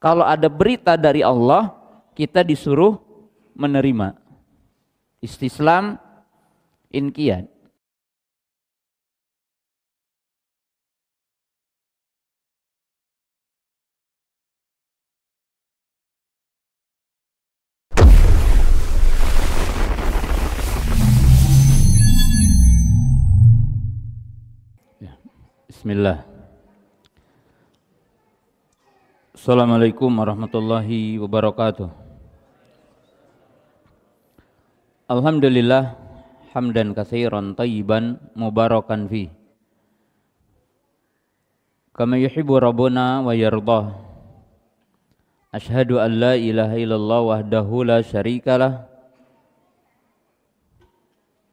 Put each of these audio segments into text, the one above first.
Kalau ada berita dari Allah, kita disuruh menerima. Istislam, inqiyad. Bismillah. Assalamualaikum warahmatullahi wabarakatuh. Alhamdulillah hamdan katsiran thayyiban mubarakan fi. Kama yuhibbu rabbuna wa yardah. Asyhadu an la ilaha illallah wahdahu la syarikalah.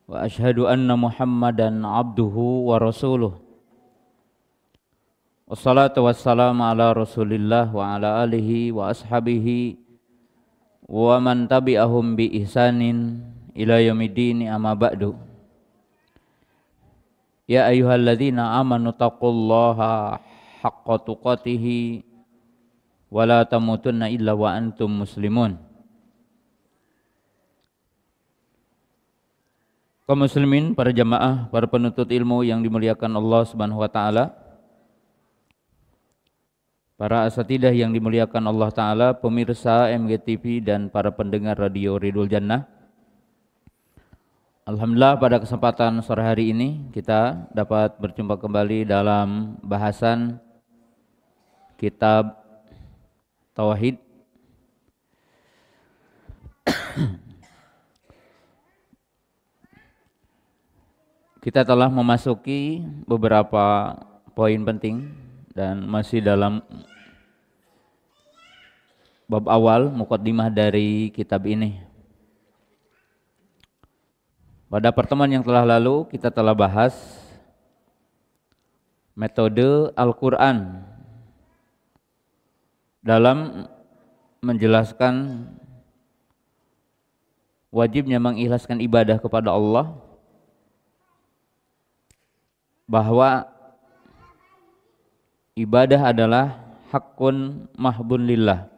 Wa asyhadu anna Muhammadan abduhu wa rasuluh. Wassalatu wassalamu ala Rasulillah wa ala alihi wa ashabihi wa man tabi'ahum bi ihsanin ila yaumiddin, amma ba'du. Ya ayyuhalladzina amanu taqullaha haqqa tuqatih wa la tamutunna illa wa antum muslimun. Kaum muslimin, para jamaah, para penuntut ilmu yang dimuliakan Allah Subhanahu wa taala, para asatidah yang dimuliakan Allah Ta'ala, pemirsa MGTV dan para pendengar radio Ridul Jannah. Alhamdulillah pada kesempatan sore hari ini kita dapat berjumpa kembali dalam bahasan kitab Tauhid. Kita telah memasuki beberapa poin penting dan masih dalam bab awal muqaddimah dari kitab ini. Pada pertemuan yang telah lalu kita telah bahas metode Al-Quran dalam menjelaskan wajibnya mengikhlaskan ibadah kepada Allah, bahwa ibadah adalah haqqun mahbun lillah.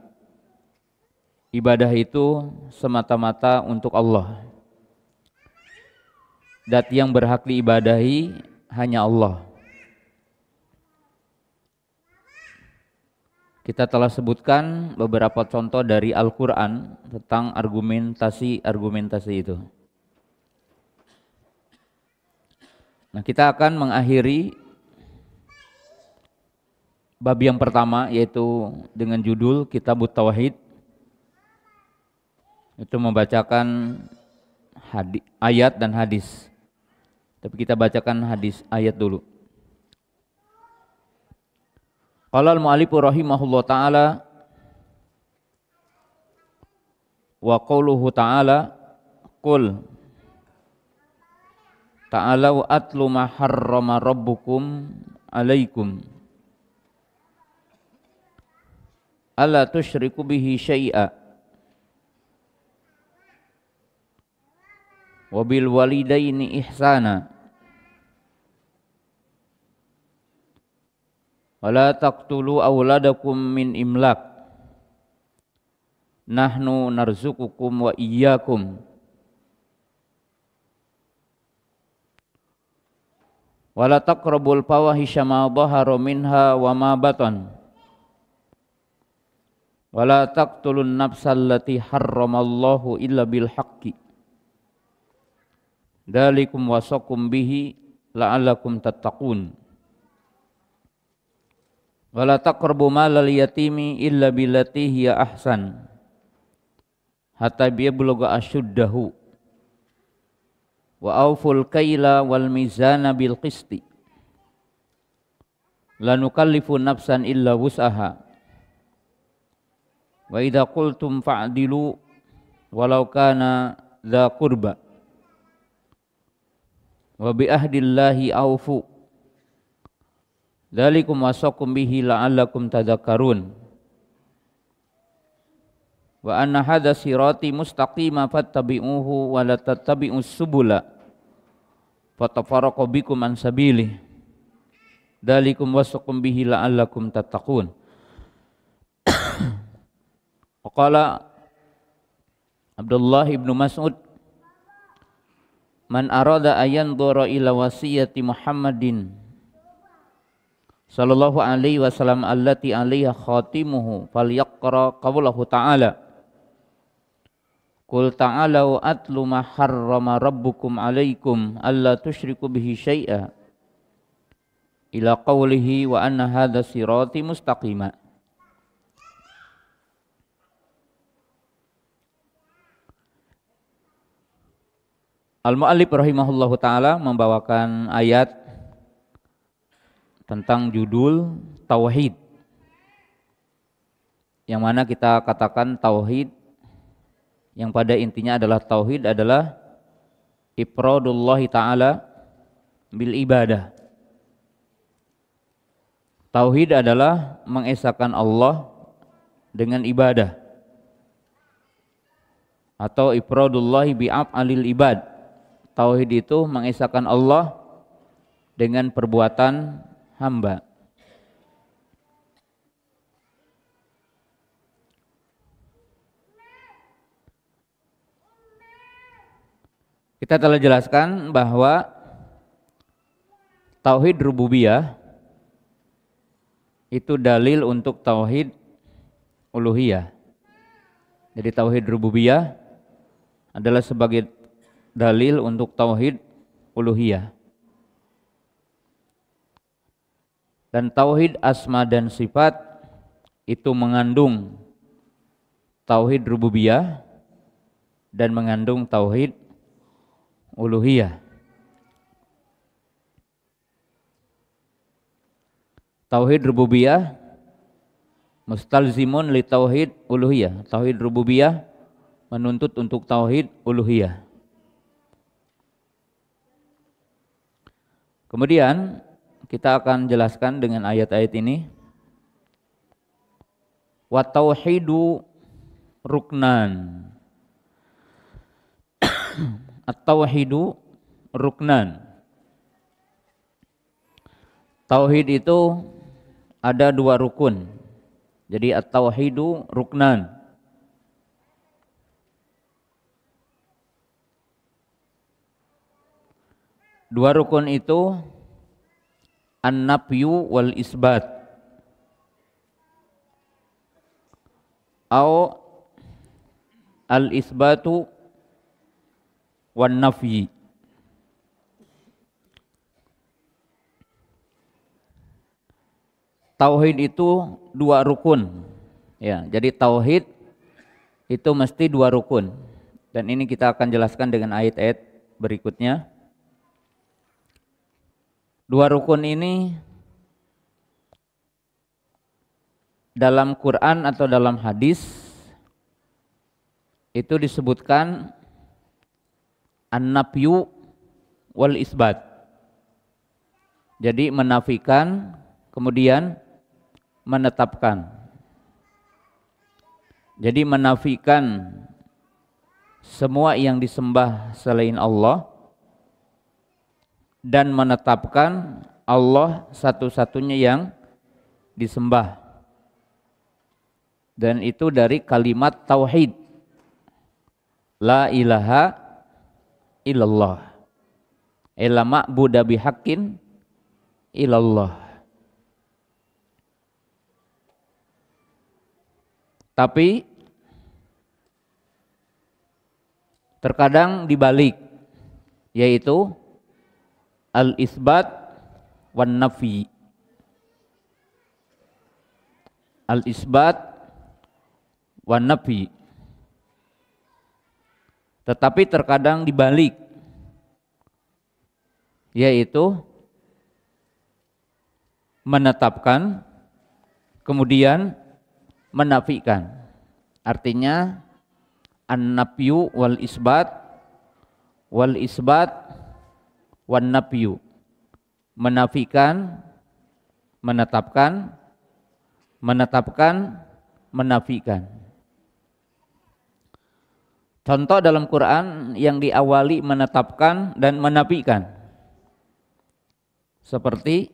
Ibadah itu semata-mata untuk Allah. Dat yang berhak diibadahi hanya Allah. Kita telah sebutkan beberapa contoh dari Al-Quran tentang argumentasi itu. Nah, kita akan mengakhiri bab yang pertama, yaitu dengan judul Kitabut Tauhid. Itu membacakan ayat dan hadis. Tapi kita bacakan ayat dulu. Qala al-mu'allifu rahimahullah ta'ala wa qawluhu ta'ala qul ta'alau atlu ma harrama rabbukum alaikum alla tusyriku bihi syai'a wabil walidaini ihsana wala taqtulu awladakum min imlak nahnu narzukukum wa iyyakum wala taqrabul fawahisha ma dhahara minha wa ma batan wala taqtulun nafsal lati harramallahu illa bil haqqi Dalikum wasakum bihi la'allakum tattaqun. Wala taqrabu malal yatimi illa billati hiya ahsan hatta yablugha ashuddahu. Wa auful kaila wal mizana bil qisti. La nukallifu nafsan illa wus'aha. Wa idza qultum fa'dilu walau kana dza qurba. Wa bi ahdillahi aufu. Dzalikum wasaqum bihi la'allakum tadhakkarun. Wa anna hadza sirati mustaqima fattabi'uhu wa la tattabi'us subula fatafarraqu bikum an sabilihi. Dzalikum wasaqum bihi la'allakum tattaqun. Qala Abdullah ibnu Mas'ud, man arada ayan dhura ila wasiyati Muhammadin sallallahu alaihi wasallam allati alaiha khatimuhu falyaqra qawlahu ta'ala qul ta'alau atlu ma harrama rabbukum alaikum alla tusyriku bihi syai'a ila qawlihi wa anna hadha sirati mustaqima. Al-Mu'allif rahimahullahu ta'ala membawakan ayat tentang judul Tauhid, yang mana kita katakan Tauhid yang pada intinya adalah Tauhid adalah ifradullahi ta'ala bil ibadah. Tauhid adalah mengesahkan Allah dengan ibadah, atau ifradullahi bi'af'alil ibad. Tauhid itu mengesahkan Allah dengan perbuatan hamba. Kita telah jelaskan bahwa tauhid rububiyah itu dalil untuk tauhid uluhiyah. Jadi tauhid rububiyah adalah sebagai dalil untuk tauhid uluhiyah. Dan tauhid asma dan sifat itu mengandung tauhid rububiyah dan mengandung tauhid uluhiyah. Tauhid rububiyah mustalzimun li tauhid uluhiyah. Tauhid rububiyah menuntut untuk tauhid uluhiyah. Kemudian kita akan jelaskan dengan ayat-ayat ini. Wa tauhidu ruknan. At-tauhidu ruknan. Tauhid itu ada dua rukun. Jadi at-tauhidu ruknan. Dua rukun itu an-nafyu wal isbat, atau al-isbatu wan nafyi. Tauhid itu dua rukun. Ya, jadi tauhid itu mesti dua rukun. Dan ini kita akan jelaskan dengan ayat-ayat berikutnya. Dua rukun ini dalam Quran atau dalam hadis itu disebutkan an-nafyu wal isbat. Jadi menafikan kemudian menetapkan. Jadi menafikan semua yang disembah selain Allah dan menetapkan Allah satu-satunya yang disembah. Dan itu dari kalimat tauhid. La ilaha illallah. La ma'buda bihaqqin illallah. Tapi terkadang dibalik, yaitu al-isbat wan nafi. Al-isbat wan nafi. Tetapi terkadang dibalik, yaitu menetapkan kemudian menafikan. Artinya an-nafyu wal isbat wan nafyu. Menafikan, menetapkan, menafikan. Contoh dalam Quran yang diawali menetapkan dan menafikan, seperti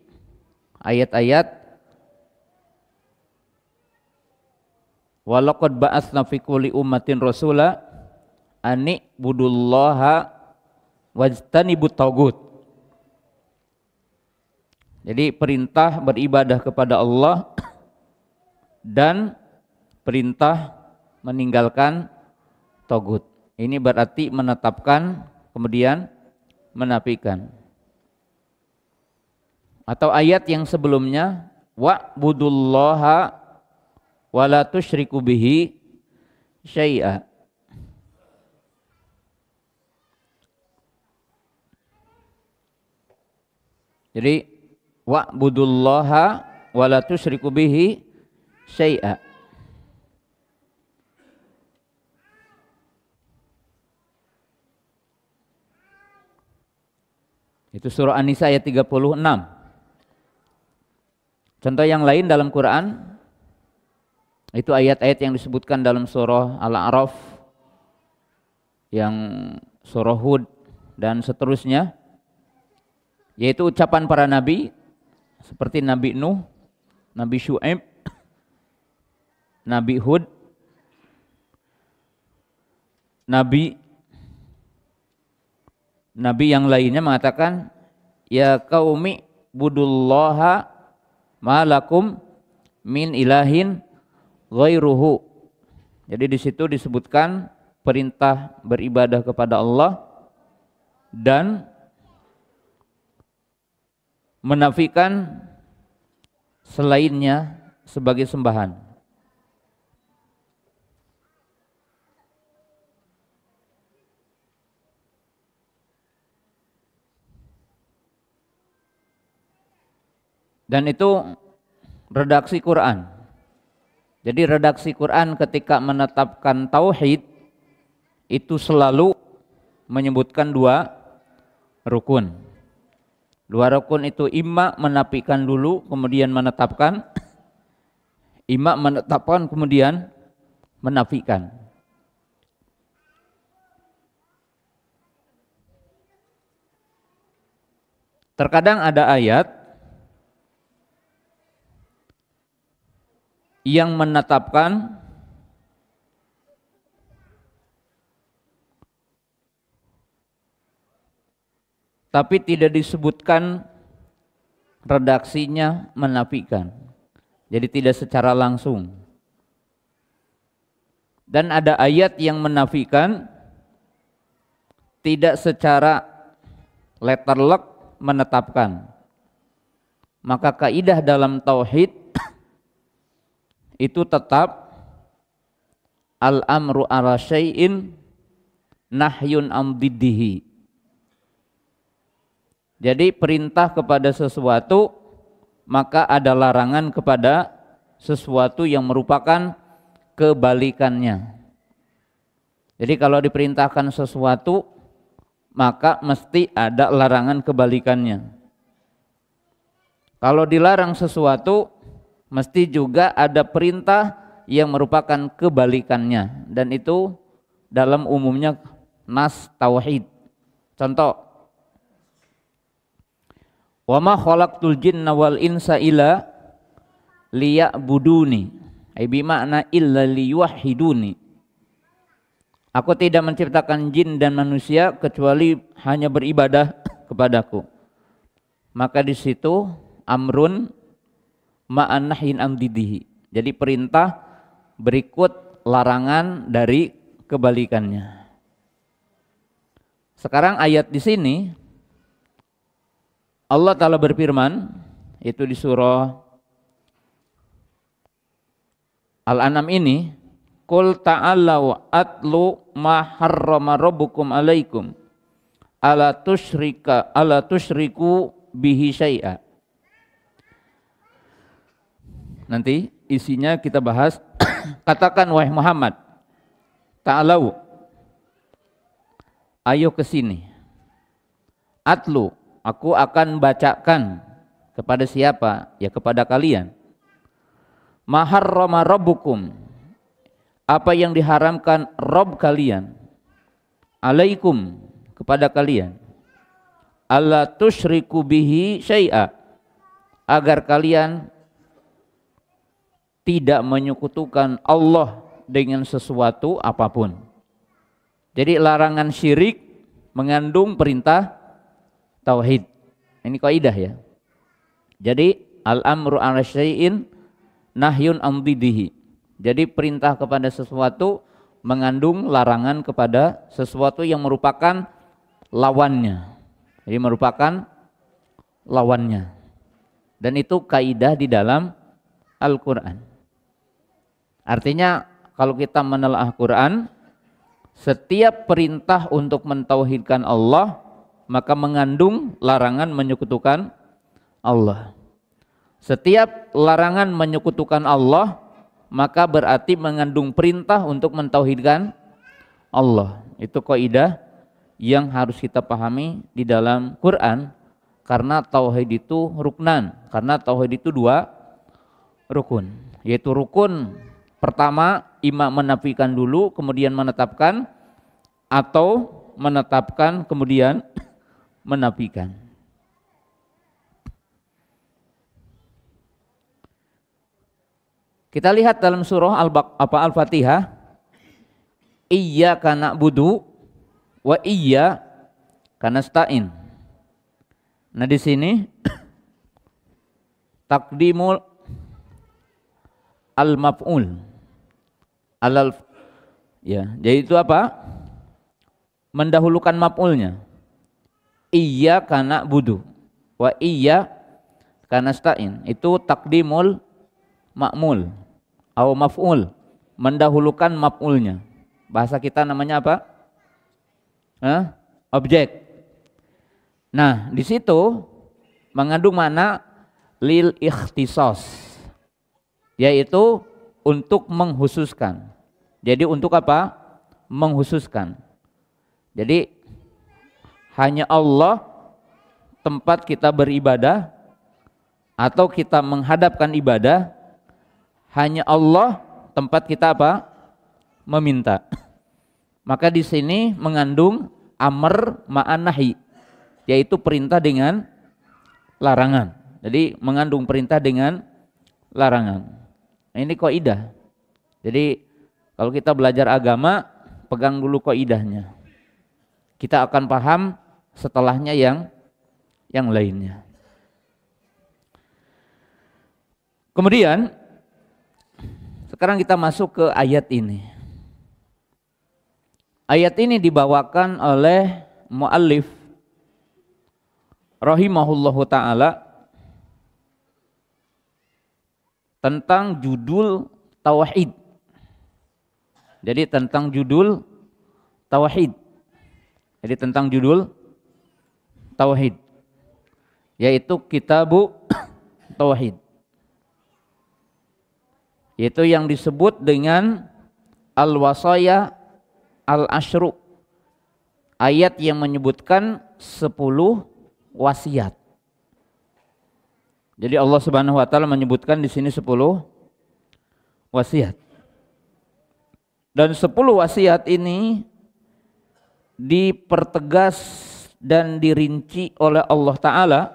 ayat-ayat walaqad ba'atsna fi kulli ummatin rasula ani budullaha wajtanibut tagut. Jadi perintah beribadah kepada Allah dan perintah meninggalkan tagut. Ini berarti menetapkan kemudian menafikan. Atau ayat yang sebelumnya wa'budullaha wa la tusyriku bihi syai'a. Jadi wa'budullaha wa la tusyriku bihi syai'a. Itu surah An-Nisa ayat 36. Contoh yang lain dalam Quran itu ayat-ayat yang disebutkan dalam surah Al-A'raf, yang surah Hud dan seterusnya, yaitu ucapan para nabi seperti Nabi Nuh, Nabi Syu'aib, Nabi Hud, Nabi yang lainnya mengatakan, ya qaumi budullaha malakum min ilahin ghairuhu. Jadi di situ disebutkan perintah beribadah kepada Allah dan menafikan selainnya sebagai sembahan. Dan itu redaksi Quran. Jadi redaksi Quran ketika menetapkan tauhid itu selalu menyebutkan dua rukun. Dua rukun itu imma menafikan dulu kemudian menetapkan, imma menetapkan kemudian menafikan. Terkadang ada ayat yang menetapkan tapi tidak disebutkan redaksinya menafikan. Jadi tidak secara langsung. Dan ada ayat yang menafikan tidak secara letterlock menetapkan. Maka kaidah dalam tauhid itu tetap al-amru ala syai'in nahyun am diddihi. Jadi perintah kepada sesuatu maka ada larangan kepada sesuatu yang merupakan kebalikannya. Jadi kalau diperintahkan sesuatu maka mesti ada larangan kebalikannya. Kalau dilarang sesuatu mesti juga ada perintah yang merupakan kebalikannya, dan itu dalam umumnya nas tauhid. Contoh, wa ma khalaqtul jinna wal insa illa liya'buduni, ai bi makna illa liyuwahhiduni. Aku tidak menciptakan jin dan manusia kecuali hanya beribadah kepadaku. Maka di situ amrun ma'an nahyin amdidihi. Jadi perintah berikut larangan dari kebalikannya. Sekarang ayat di sini Allah Ta'ala berfirman, itu di surah Al-An'am ini, qul ta'allaw atlu ma harrama rabbukum alaikum ala tusyriku bihi syai'a. Nanti isinya kita bahas. Katakan wahai Muhammad, ta'alau, ayo ke sini. Atlu, aku akan bacakan kepada siapa? Ya kepada kalian. Ma harrama rabbukum, apa yang diharamkan Rabb kalian, alaikum, kepada kalian, alla tusyriku bihi syai'a, agar kalian tidak menyekutukan Allah dengan sesuatu apapun. Jadi larangan syirik mengandung perintah tauhid. Ini kaidah ya. Jadi al-amru 'ala syai'in nahyun an diddihi. Jadi perintah kepada sesuatu mengandung larangan kepada sesuatu yang merupakan lawannya. Jadi merupakan lawannya. Dan itu kaidah di dalam Al-Qur'an. Artinya kalau kita menelaah Quran, setiap perintah untuk mentauhidkan Allah maka mengandung larangan menyekutukan Allah. Setiap larangan menyekutukan Allah maka berarti mengandung perintah untuk mentauhidkan Allah. Itu kaidah yang harus kita pahami di dalam Quran, karena tauhid itu ruknan, karena tauhid itu dua rukun, yaitu rukun pertama imam menafikan dulu kemudian menetapkan, atau menetapkan kemudian menafikan. Kita lihat dalam surah Al-Fatihah, iyyaka na'budu wa iyyaka nasta'in. Nah di sini takdimul al-maf'ul alal, ya, jadi itu apa? Mendahulukan maf'ulnya. Iyyaka na'budu wa iyyaka nasta'in. Itu takdimul ma'mul atau maf'ul, mendahulukan maf'ulnya. Bahasa kita namanya apa? Objek. Nah, di situ mengandung makna lil ikhtisas, yaitu untuk menghususkan. Jadi untuk apa? Menghususkan. Jadi hanya Allah tempat kita beribadah atau kita menghadapkan ibadah, hanya Allah tempat kita apa? Meminta. Maka di sini mengandung amr ma'an nahi, yaitu perintah dengan larangan. Jadi mengandung perintah dengan larangan. Nah, ini kaidah. Jadi kalau kita belajar agama, pegang dulu kaidahnya. Kita akan paham setelahnya yang lainnya. Kemudian sekarang kita masuk ke ayat ini. Ayat ini dibawakan oleh muallif rahimahullahu ta'ala tentang judul tauhid. Jadi tentang judul tauhid. Jadi tentang judul tauhid, yaitu kitabu tauhid. Yaitu yang disebut dengan al-wasaya al-asyru, ayat yang menyebutkan 10 wasiat. Jadi Allah Subhanahu wa taala menyebutkan di sini 10 wasiat. Dan 10 wasiat ini dipertegas dan dirinci oleh Allah Ta'ala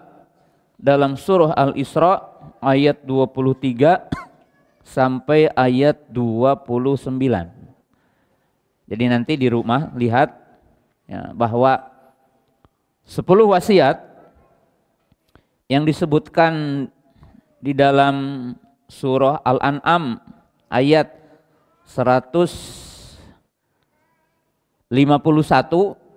dalam surah Al-Isra ayat 23 sampai ayat 29. Jadi nanti di rumah lihat ya, bahwa 10 wasiat yang disebutkan di dalam surah Al-An'am ayat 151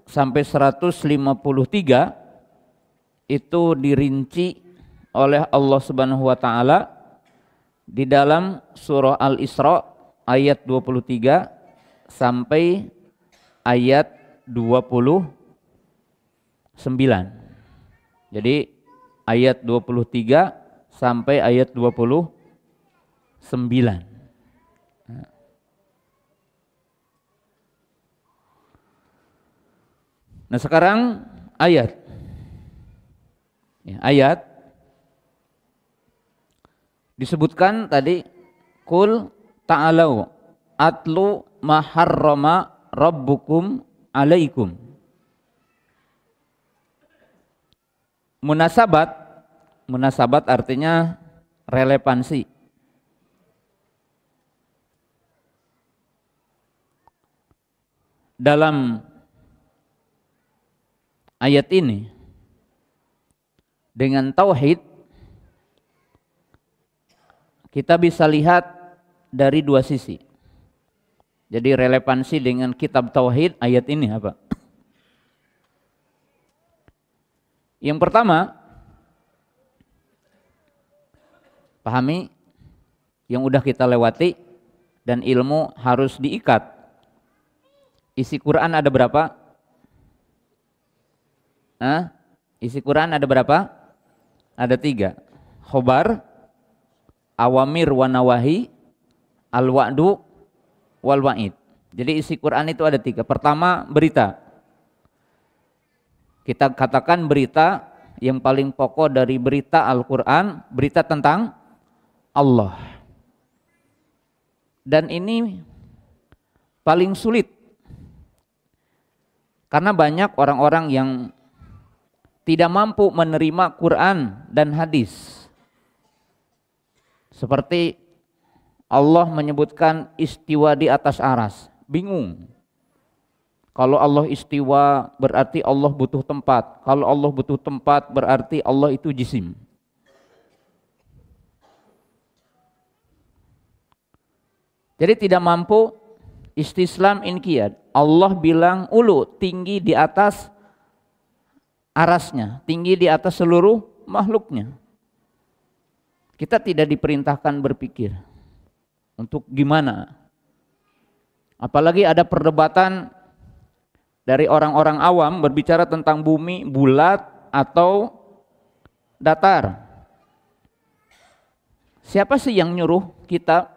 sampai 153 itu dirinci oleh Allah Subhanahu wa taala di dalam surah Al-Isra ayat 23 sampai ayat 29. Jadi ayat 23 sampai ayat 29. Nah sekarang ayat. Ya, ayat disebutkan tadi, Qul ta'alau atlu ma harrama rabbukum alaikum. Munasabat artinya relevansi. dalam ayat ini dengan tauhid, kita bisa lihat dari dua sisi. Jadi relevansi dengan kitab tauhid ayat ini apa? Yang pertama, pahami yang udah kita lewati dan ilmu harus diikat. Isi Quran ada berapa? Isi Quran ada berapa? Ada 3. Khobar, awamir wa nawahi, al-wa'du wal wa'id. Jadi isi Quran itu ada 3. Pertama, berita. Kita katakan berita yang paling pokok dari berita Al-Quran, berita tentang Allah. Dan ini paling sulit. Karena banyak orang-orang yang tidak mampu menerima Quran dan hadis. Seperti Allah menyebutkan istiwa di atas aras, bingung. Kalau Allah istiwa berarti Allah butuh tempat. Kalau Allah butuh tempat berarti Allah itu jisim. Jadi tidak mampu istislam inqiyad. Allah bilang ulu, tinggi di atas arasnya, tinggi di atas seluruh makhluknya. Kita tidak diperintahkan berpikir untuk gimana. Apalagi ada perdebatan dari orang-orang awam berbicara tentang bumi bulat atau datar. Siapa sih yang nyuruh kita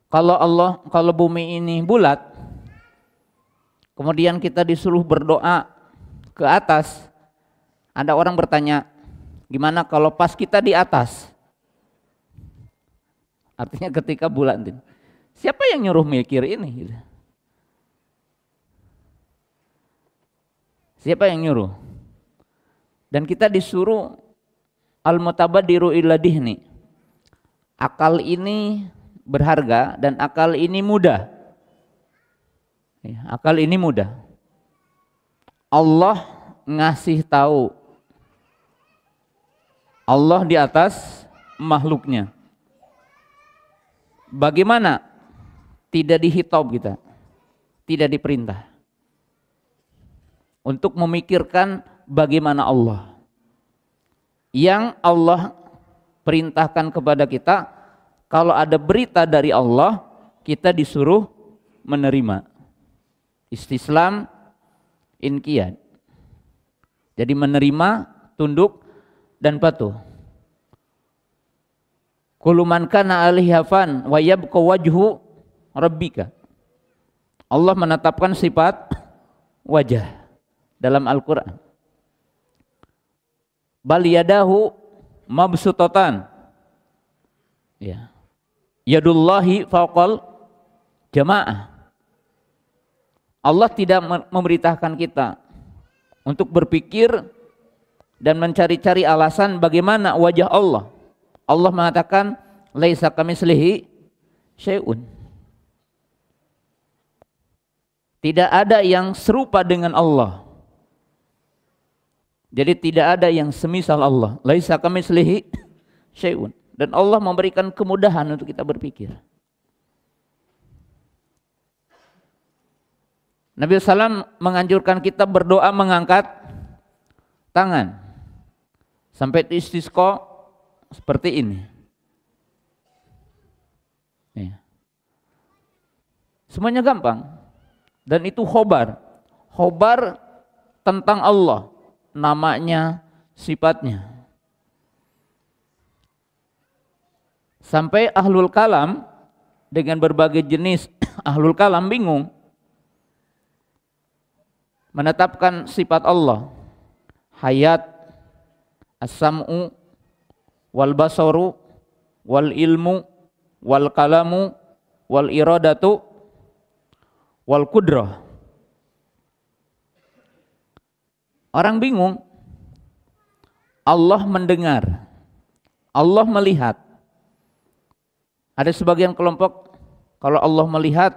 kalau bumi ini bulat, kemudian kita disuruh berdoa ke atas, ada orang bertanya, gimana kalau pas kita di atas? Artinya ketika bulat, siapa yang nyuruh mikir ini? Siapa yang nyuruh? Dan kita disuruh al-mutabadiru ila dihni. Akal ini berharga dan akal ini mudah. Akal ini mudah. Allah ngasih tahu Allah di atas makhluknya. Bagaimana? Tidak dihitob kita, tidak diperintah untuk memikirkan bagaimana Allah. Yang Allah perintahkan kepada kita, kalau ada berita dari Allah, kita disuruh menerima. Istislam inqiyad. Jadi menerima, tunduk dan patuh. Kullu man kana alaihi hafan wa yabqa wajhu rabbika. Allah menetapkan sifat wajah dalam Al-Qur'an. Bal yadahu mabsutatan. Ya. Yadullahi fawqal jamaah. Allah tidak memerintahkan kita untuk berpikir dan mencari-cari alasan bagaimana wajah Allah. Allah mengatakan laisa kamitslihi syai'un. Tidak ada yang serupa dengan Allah. Jadi tidak ada yang semisal Allah. Laisa kamitslihi syai'un. Dan Allah memberikan kemudahan untuk kita berpikir. Nabi SAW menganjurkan kita berdoa mengangkat tangan sampai istisqa seperti ini. Ya. Semuanya gampang dan itu khobar tentang Allah, namanya, sifatnya. Sampai ahlul kalam dengan berbagai jenis ahlul kalam bingung menetapkan sifat Allah, hayat, as-sam'u, wal basaru, wal ilmu, wal kalamu, wal iradatu, wal kudrah. Orang bingung. Allah mendengar, Allah melihat. Ada sebagian kelompok kalau Allah melihat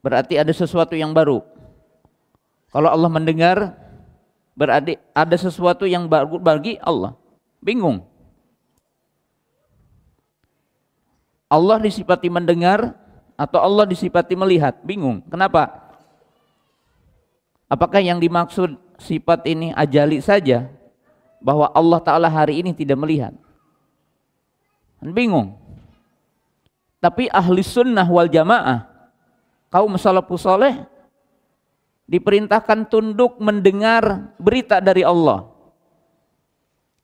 berarti ada sesuatu yang baru. Kalau Allah mendengar, berarti ada sesuatu yang baru bagi Allah. Bingung. Allah disifati mendengar atau Allah disifati melihat? Bingung. Kenapa? Apakah yang dimaksud sifat ini ajali saja, bahwa Allah Ta'ala hari ini tidak melihat? Bingung. Tapi ahli sunnah wal jamaah, kaum salafus saleh, diperintahkan tunduk mendengar berita dari Allah.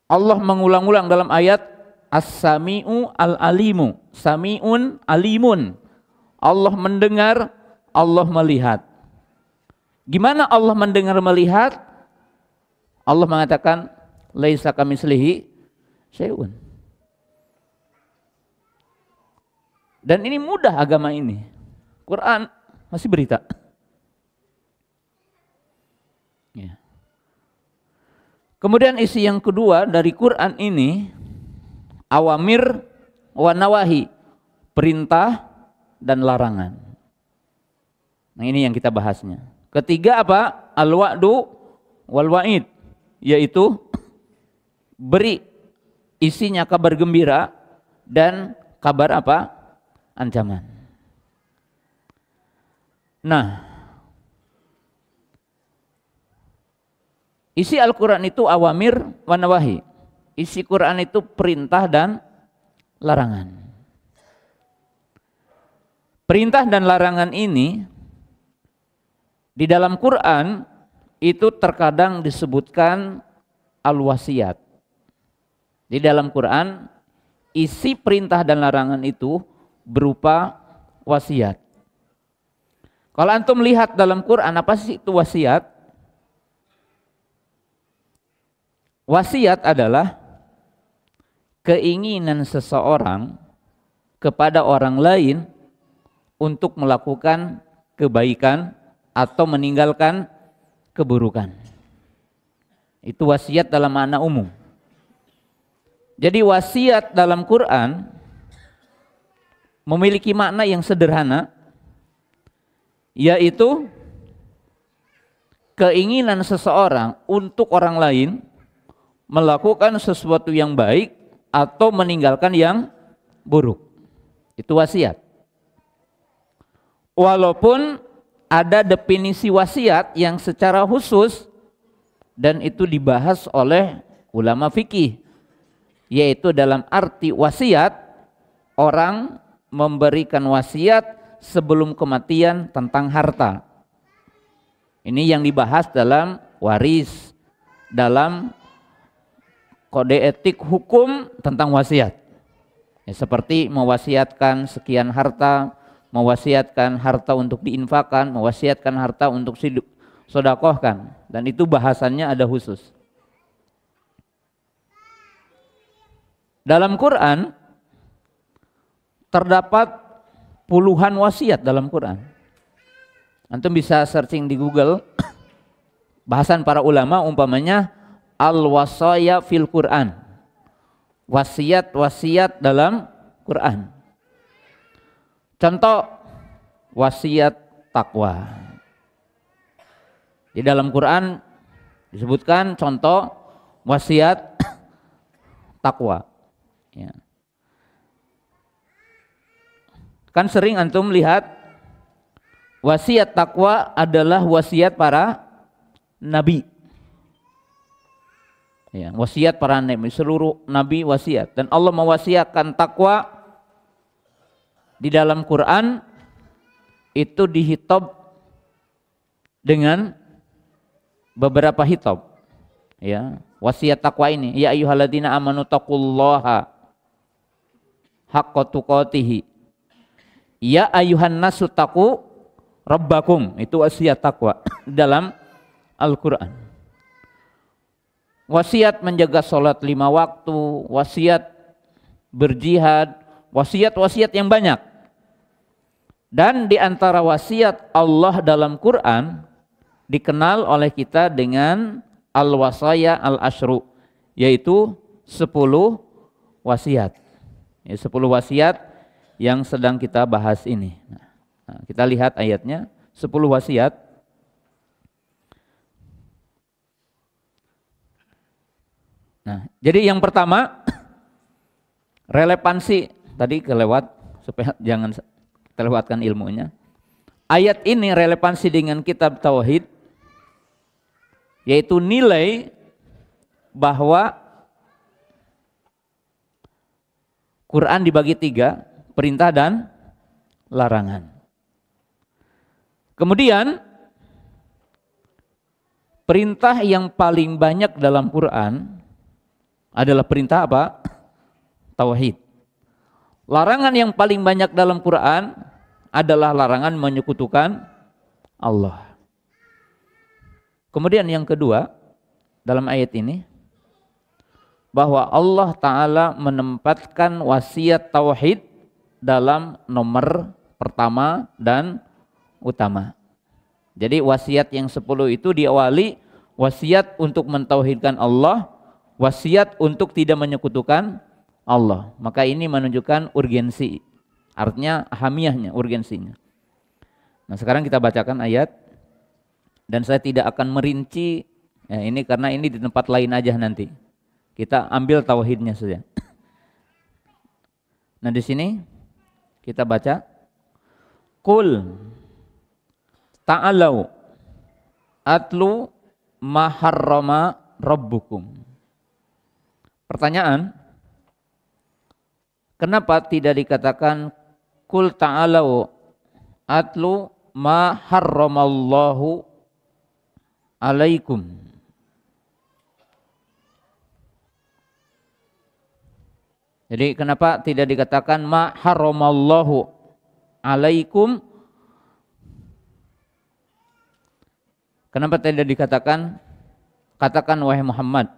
Allah mengulang-ulang dalam ayat As-Sami'u Al-Alimu, Sami'un Alimun. Allah mendengar, Allah melihat. Gimana Allah mendengar melihat? Allah mengatakan laisa kamitslihi syai'un. Dan ini mudah agama ini. Quran masih berita. Ya. Kemudian isi yang kedua dari Quran ini, awamir wa nawahi, perintah dan larangan. Nah, ini yang kita bahasnya. Ketiga apa? Al-wa'du wal wa'id, yaitu beri isinya kabar gembira dan kabar apa? Ancaman. Nah, isi Al-Quran itu awamir wa nawahi. Isi Quran itu perintah dan larangan. Perintah dan larangan ini di dalam Quran itu terkadang disebutkan al-wasiat. Di dalam Quran isi perintah dan larangan itu berupa wasiat. Kalau antum lihat dalam Quran, apa sih itu wasiat? Wasiat adalah keinginan seseorang kepada orang lain untuk melakukan kebaikan atau meninggalkan keburukan. Itu wasiat dalam makna umum. Jadi wasiat dalam Quran memiliki makna yang sederhana, yaitu keinginan seseorang untuk orang lain melakukan sesuatu yang baik atau meninggalkan yang buruk. Itu wasiat. Walaupun ada definisi wasiat yang secara khusus dan itu dibahas oleh ulama fikih, yaitu dalam arti wasiat, orang memberikan wasiat sebelum kematian tentang harta. Ini yang dibahas dalam waris, dalam kode etik hukum tentang wasiat. Ya, seperti mewasiatkan sekian harta, mewasiatkan harta untuk diinfakkan, mewasiatkan harta untuk sodakohkan, dan itu bahasannya ada khusus. Dalam Quran terdapat puluhan wasiat dalam Quran. Antum bisa searching di Google bahasan para ulama, umpamanya al-wasaya fil Quran, wasiat-wasiat dalam Quran. Contoh wasiat takwa. Di dalam Quran disebutkan contoh wasiat takwa. Ya. Kan sering antum lihat wasiat takwa adalah wasiat para nabi. Ya, wasiat para nabi, seluruh nabi wasiat, dan Allah mewasiatkan takwa di dalam Quran itu dihitab dengan beberapa hitab. Ya, wasiat takwa ini, ya ayyuhalladzina amanu taqullaha haqqa tuqatih, ya ayyuhan nasu taqu rabbakum, itu wasiat takwa dalam Al-Quran. Wasiat menjaga sholat 5 waktu, wasiat berjihad, wasiat-wasiat yang banyak. Dan di antara wasiat Allah dalam Quran dikenal oleh kita dengan al-wasaya al-asyru, yaitu 10 wasiat. 10 wasiat yang sedang kita bahas ini. Nah, kita lihat ayatnya, 10 wasiat. Nah, jadi yang pertama relevansi tadi kelewat supaya jangan kita lewatkan ilmunya. Ayat ini relevansi dengan kitab tauhid, yaitu nilai bahwa Quran dibagi 3, perintah dan larangan. Kemudian perintah yang paling banyak dalam Quran adalah perintah apa? Tauhid. Larangan yang paling banyak dalam Quran adalah larangan menyekutukan Allah. Kemudian yang kedua dalam ayat ini, bahwa Allah Ta'ala menempatkan wasiat tauhid dalam nomor pertama dan utama. Jadi wasiat yang 10 itu diawali wasiat untuk mentauhidkan Allah, wasiat untuk tidak menyekutukan Allah. Maka ini menunjukkan urgensi, artinya ahamiyahnya, urgensinya. Nah sekarang kita bacakan ayat, dan saya tidak akan merinci ya, ini karena ini di tempat lain aja nanti. Kita ambil tauhidnya saja. Nah di sini kita baca, Qul ta'alau atlu ma harrama rabbukum. Pertanyaan, kenapa tidak dikatakan Qul ta'alau atlu ma harramallahu alaikum? Jadi kenapa tidak dikatakan ma harramallahu alaikum? Kenapa tidak dikatakan, katakan wahai Muhammad,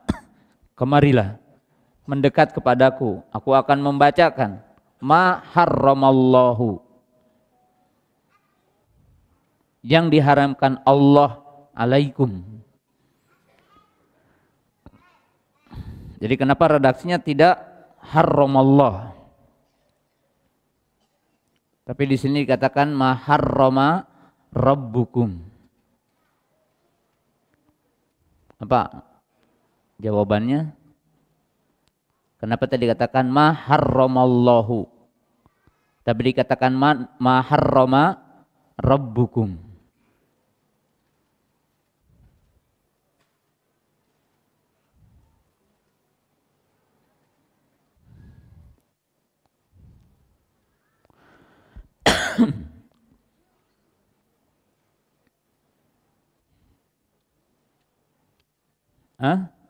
kemarilah mendekat kepadaku, aku akan membacakan ma harramallahu, yang diharamkan Allah alaikum. Jadi kenapa redaksinya tidak harramallah, tapi di sini dikatakan ma harrama rabbukum? Apa jawabannya? Kenapa tadi dikatakan ma harramallahu, tapi dikatakan ma harrama rabbukum?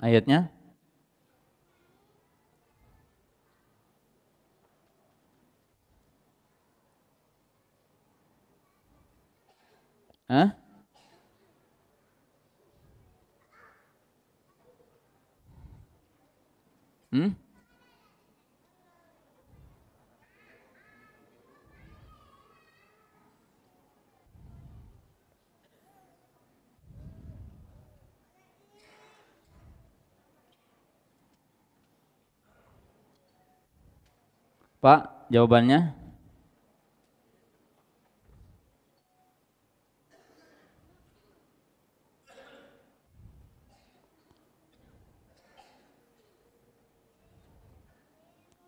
Ayatnya? Pak, jawabannya?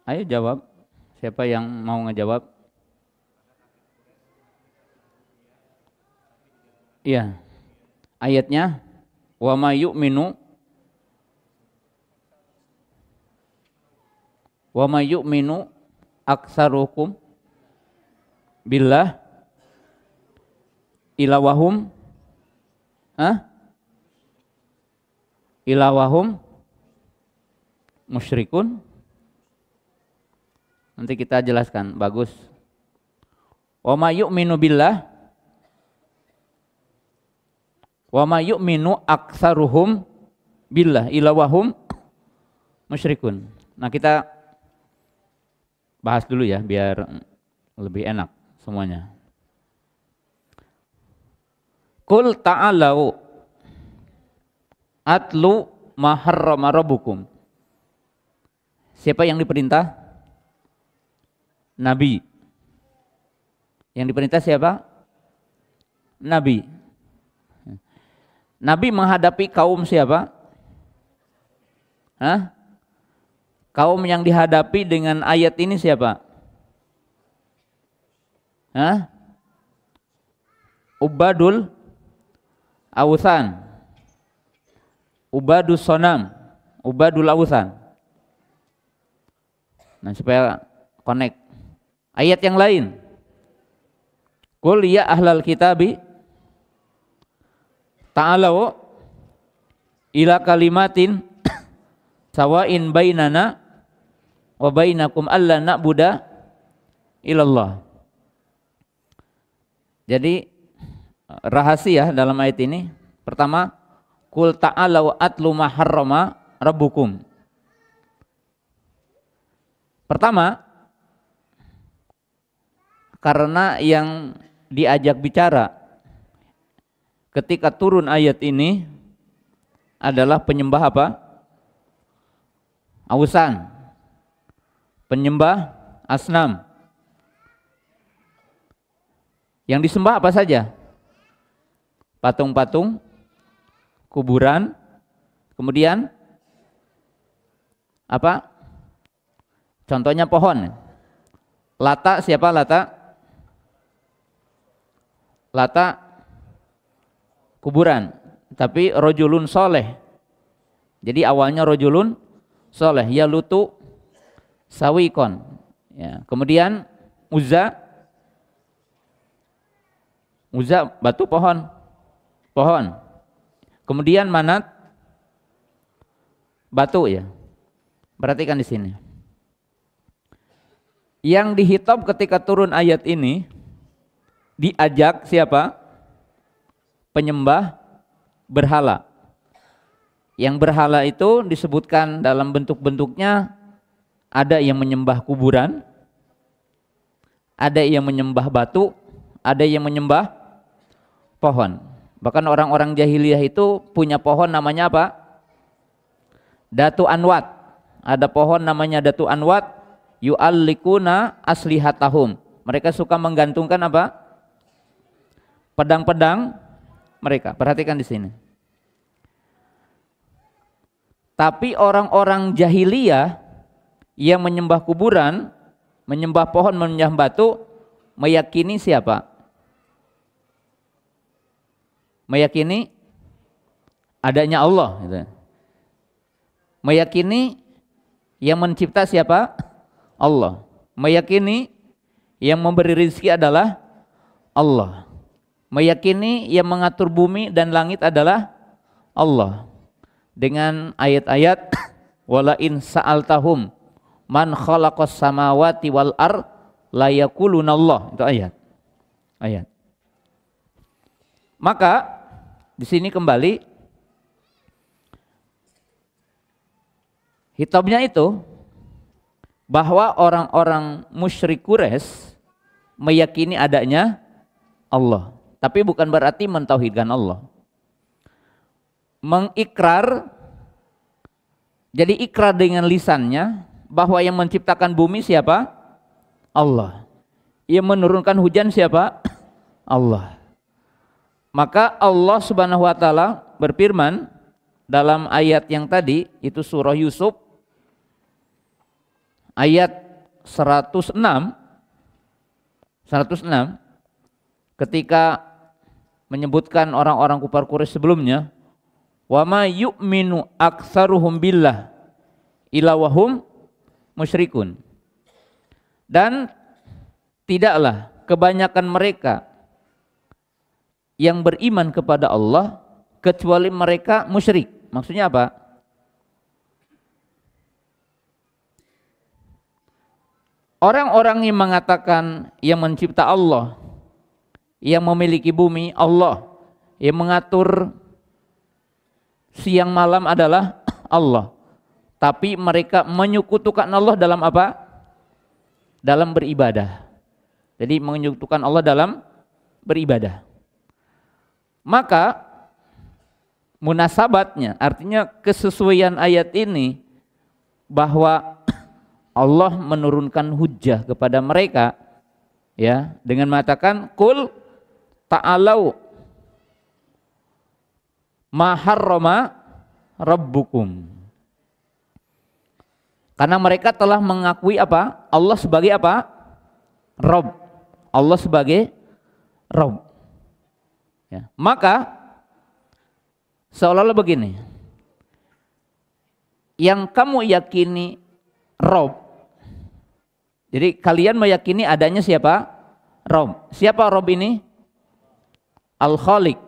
Ayo jawab. Siapa yang mau ngejawab? Iya. Ayatnya wa may yu'minu aksarukum billah ilawahum musyrikun. Nanti kita jelaskan, bagus. Wa may yu'minu billah wa may yu'minu aksaruhum billah ilawahum musyrikun. Nah kita bahas dulu ya biar lebih enak semuanya. Qul ta'alau atlu ma harrama rabbukum. Siapa yang diperintah? Nabi. Yang diperintah siapa? nabi. Nabi menghadapi kaum siapa? Hah? Kaum yang dihadapi dengan ayat ini siapa? Hah? Ubadul Awthan, Ubadus Sonam, Ubadul Awthan. Nah, supaya connect. Ayat yang lain. Qul ya ahlal kitabi ta'alau ila kalimatin sawain bainana wa bainakum alla na'buda illallah. Jadi rahasia dalam ayat ini, pertama, qul ta'alau atlu ma harrama rabbukum. Pertama, karena yang diajak bicara ketika turun ayat ini adalah penyembah apa? Awsan, penyembah asnam. Yang disembah apa saja? Patung-patung, kuburan, kemudian apa? Contohnya pohon. Lata, siapa Lata? Lata kuburan, tapi rojulun soleh. Jadi awalnya rojulun soleh, ya lutu sawikon. Ya. Kemudian Uzza, Uzza batu pohon, pohon. Kemudian Manat batu ya. Perhatikan di sini. Yang dihitop ketika turun ayat ini diajak siapa? Penyembah berhala. Yang berhala itu disebutkan dalam bentuk-bentuknya, ada yang menyembah kuburan, ada yang menyembah batu, ada yang menyembah pohon. Bahkan orang-orang jahiliyah itu punya pohon namanya apa? Datu Anwat. Ada pohon namanya Datu Anwat, yu'allikuna aslihatahum. Mereka suka menggantungkan apa? Pedang-pedang mereka. Perhatikan di sini. Tapi orang-orang jahiliyah yang menyembah kuburan, menyembah pohon, menyembah batu, meyakini siapa? Meyakini adanya Allah gitu. Meyakini yang mencipta siapa? Allah. Meyakini yang memberi rezeki adalah Allah. Meyakini yang mengatur bumi dan langit adalah Allah. Dengan ayat-ayat wala in sa'altahum man khalaqas samawati wal ard la yaqulunallah. Itu ayat. Ayat. Maka di sini kembali hitabnya itu bahwa orang-orang musyrik Quraisy meyakini adanya Allah, tapi bukan berarti mentauhidkan Allah. Mengikrar, jadi ikrar dengan lisannya bahwa yang menciptakan bumi siapa? Allah. Yang menurunkan hujan siapa? Allah. Maka Allah Subhanahu wa taala berfirman dalam ayat yang tadi, itu surah Yusuf ayat 106 ketika menyebutkan orang-orang kufar Quraisy sebelumnya, wa ma yu'minu aktsaruhum billah illa wahum musyrikun. Dan tidaklah kebanyakan mereka yang beriman kepada Allah kecuali mereka musyrik. Maksudnya apa? Orang-orang yang mengatakan yang mencipta Allah, yang memiliki bumi Allah, yang mengatur siang malam adalah Allah. Tapi mereka menyekutukan Allah dalam apa? Dalam beribadah. Jadi menyekutukan Allah dalam beribadah. Maka munasabatnya, artinya kesesuaian ayat ini bahwa Allah menurunkan hujjah kepada mereka ya dengan mengatakan qul ta'alau ma harrama rabbukum. Karena mereka telah mengakui apa? Allah sebagai apa? Rabb. Allah sebagai Rabb. Ya. Maka seolah-olah begini. Yang kamu yakini Rabb. Jadi kalian meyakini adanya siapa? Rabb. Siapa Rabb ini? Al-Khaliq,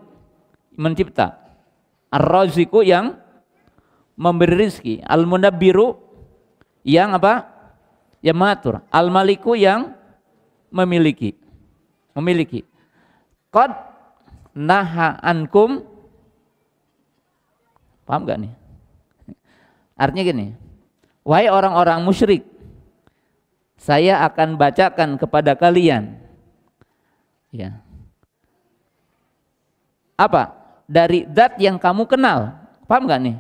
mencipta. Ar-Raziqu, yang memberi rizki. Al-Munabbiru, yang apa? Yang mengatur. Al-Maliku, yang memiliki. Qad naha ankum. Paham gak nih? Artinya gini. Wahai orang-orang musyrik, saya akan bacakan kepada kalian. Ya. Apa? Dari zat yang kamu kenal. Paham gak nih?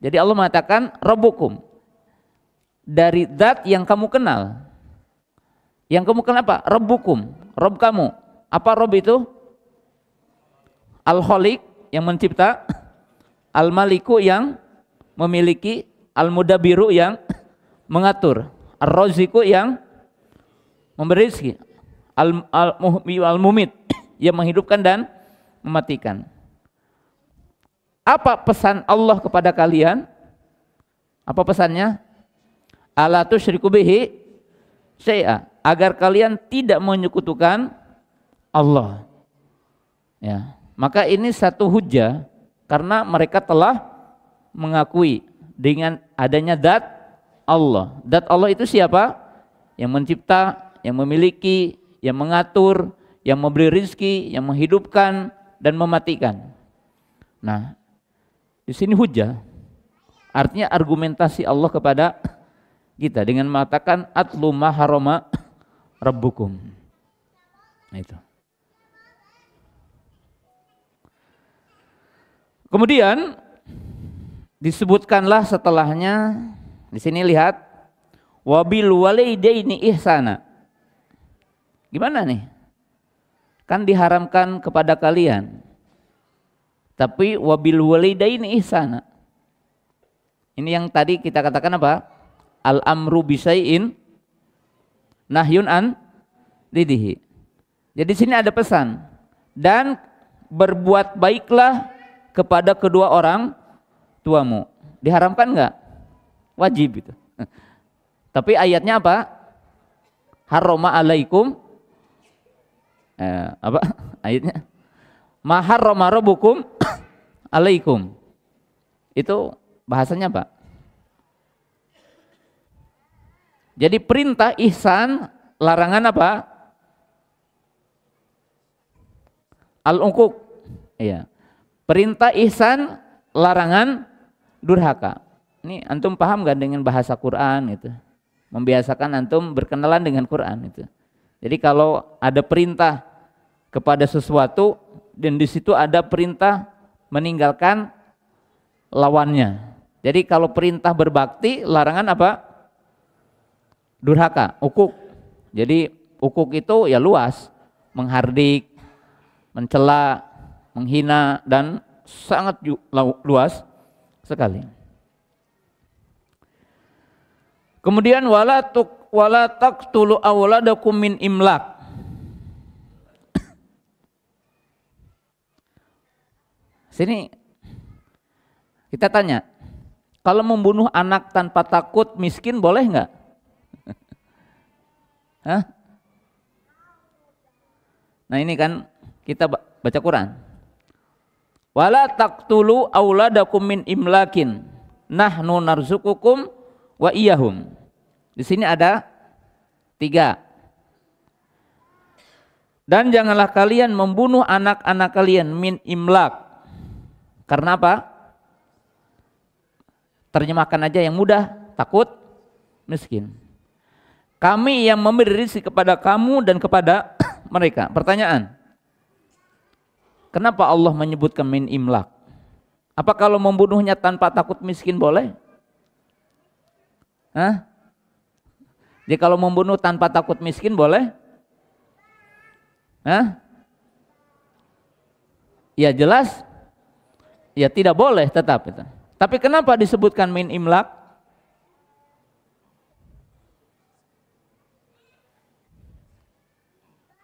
Jadi Allah mengatakan Rabbukum. Dari zat yang kamu kenal. Yang kamu kenal apa? Rabbukum. Rabb kamu. Apa Rabb itu? Al-Khaliq, yang mencipta. Al-Maliku, yang memiliki. Al-Mudabbiru, yang mengatur. Ar-Raziqu, yang memberi rezeki. Al-Mumit, yang menghidupkan dan mematikan. Apa pesan Allah kepada kalian? Apa pesannya? Ala tusyriku bihi syai'a, agar kalian tidak menyekutukan Allah. Ya, maka ini satu hujah karena mereka telah mengakui dengan adanya zat Allah. Zat Allah itu siapa? Yang mencipta, yang memiliki, yang mengatur, yang memberi rizki, yang menghidupkan dan mematikan. Nah, di sini hujah, artinya argumentasi Allah kepada kita dengan mengatakan atlu ma harama rabbukum. Nah, itu. Kemudian disebutkanlah setelahnya, di sini lihat, wabil walidaini ihsana. Gimana nih? Kan diharamkan kepada kalian. Tapi wabil walidaini ihsana. Ini yang tadi kita katakan apa? Al-amru bisyai'in nahyun an didihi. Jadi di sini ada pesan, dan berbuat baiklah kepada kedua orang tuamu. Diharamkan enggak? Wajib itu. Tapi ayatnya apa? Harrama alaikum. Apa ayatnya? Ma harrama rabbukum alaikum. Itu bahasanya apa? Jadi perintah ihsan, larangan apa? Al-uquq. Iya. Perintah ihsan, larangan durhaka. Ini antum paham gak dengan bahasa Quran itu? Membiasakan antum berkenalan dengan Quran itu. Jadi kalau ada perintah kepada sesuatu dan di situ ada perintah meninggalkan lawannya. Jadi kalau perintah berbakti, larangan apa? Durhaka, uquq. Jadi uquq itu ya luas, menghardik, mencela, menghina, dan sangat luas sekali. Kemudian wala taqtulu awladakum min imlak. Sini kita tanya, kalau membunuh anak tanpa takut miskin boleh nggak? Hah? Nah ini kan kita baca Quran. Wala taqtulu auladakum min imlakin nahnu narzuqukum wa iyahum. Di sini ada 3. Dan janganlah kalian membunuh anak-anak kalian min imlak. Karena apa? Terjemahkan aja yang mudah, takut miskin. Kami yang memberi rezeki kepada kamu dan kepada mereka. Pertanyaan, kenapa Allah menyebutkan min imlak? Apa kalau membunuhnya tanpa takut miskin boleh? Hah? Jadi kalau membunuh tanpa takut miskin boleh? Hah? Ya jelas Ya tidak boleh tetap itu. Tapi kenapa disebutkan min imlak?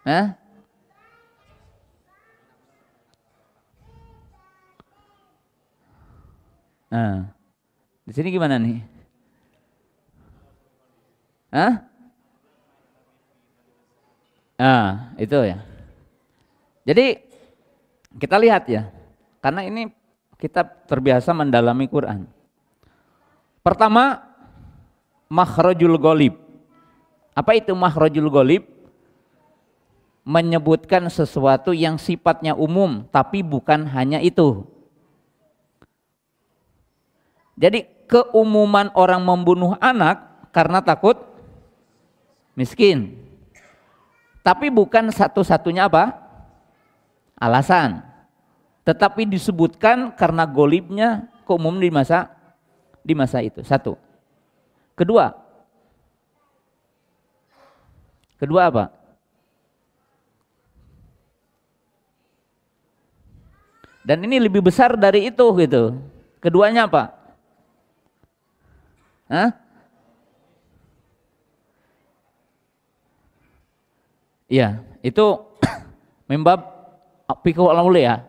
Hah? Nah, di sini gimana nih? Hah? Ah, itu ya. Jadi kita lihat ya, karena ini kita terbiasa mendalami Quran. Pertama, makhrajul ghalib. Apa itu makhrajul ghalib? Menyebutkan sesuatu yang sifatnya umum, tapi bukan hanya itu. Jadi keumuman orang membunuh anak karena takut miskin. Tapi bukan satu-satunya apa? Alasan. Tetapi disebutkan karena golibnya keumum di masa itu. Satu. Kedua apa? Dan ini lebih besar dari itu gitu. Keduanya apa? Hah? Iya, itu membab fikih aulawi ya.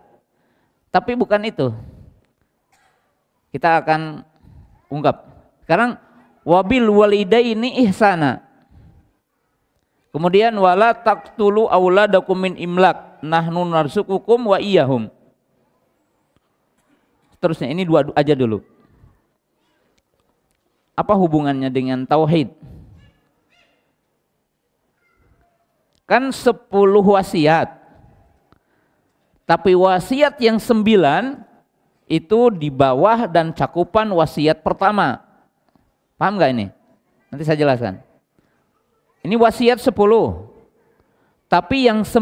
Tapi bukan itu. Kita akan ungkap. Sekarang wabil walidaini ihsana. Kemudian wala taqtulu auladakum min imlak nahnu narzuqukum wa iyyahum. Seterusnya ini dua aja dulu. Apa hubungannya dengan tauhid? Kan 10 wasiat. Tapi wasiat yang 9 itu di bawah dan cakupan wasiat pertama. Paham gak ini? Nanti saya jelaskan. Ini wasiat 10. Tapi yang 9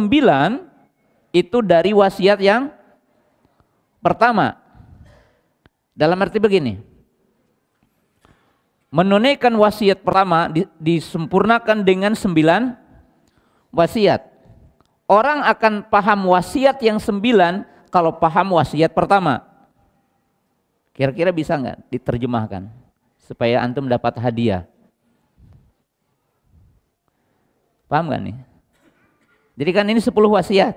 itu dari wasiat yang pertama. Dalam arti begini. Menunaikan wasiat pertama disempurnakan dengan 9 wasiat. Orang akan paham wasiat yang 9 kalau paham wasiat pertama. Kira-kira bisa nggak diterjemahkan supaya antum dapat hadiah? Paham nggak nih? Jadi kan ini 10 wasiat.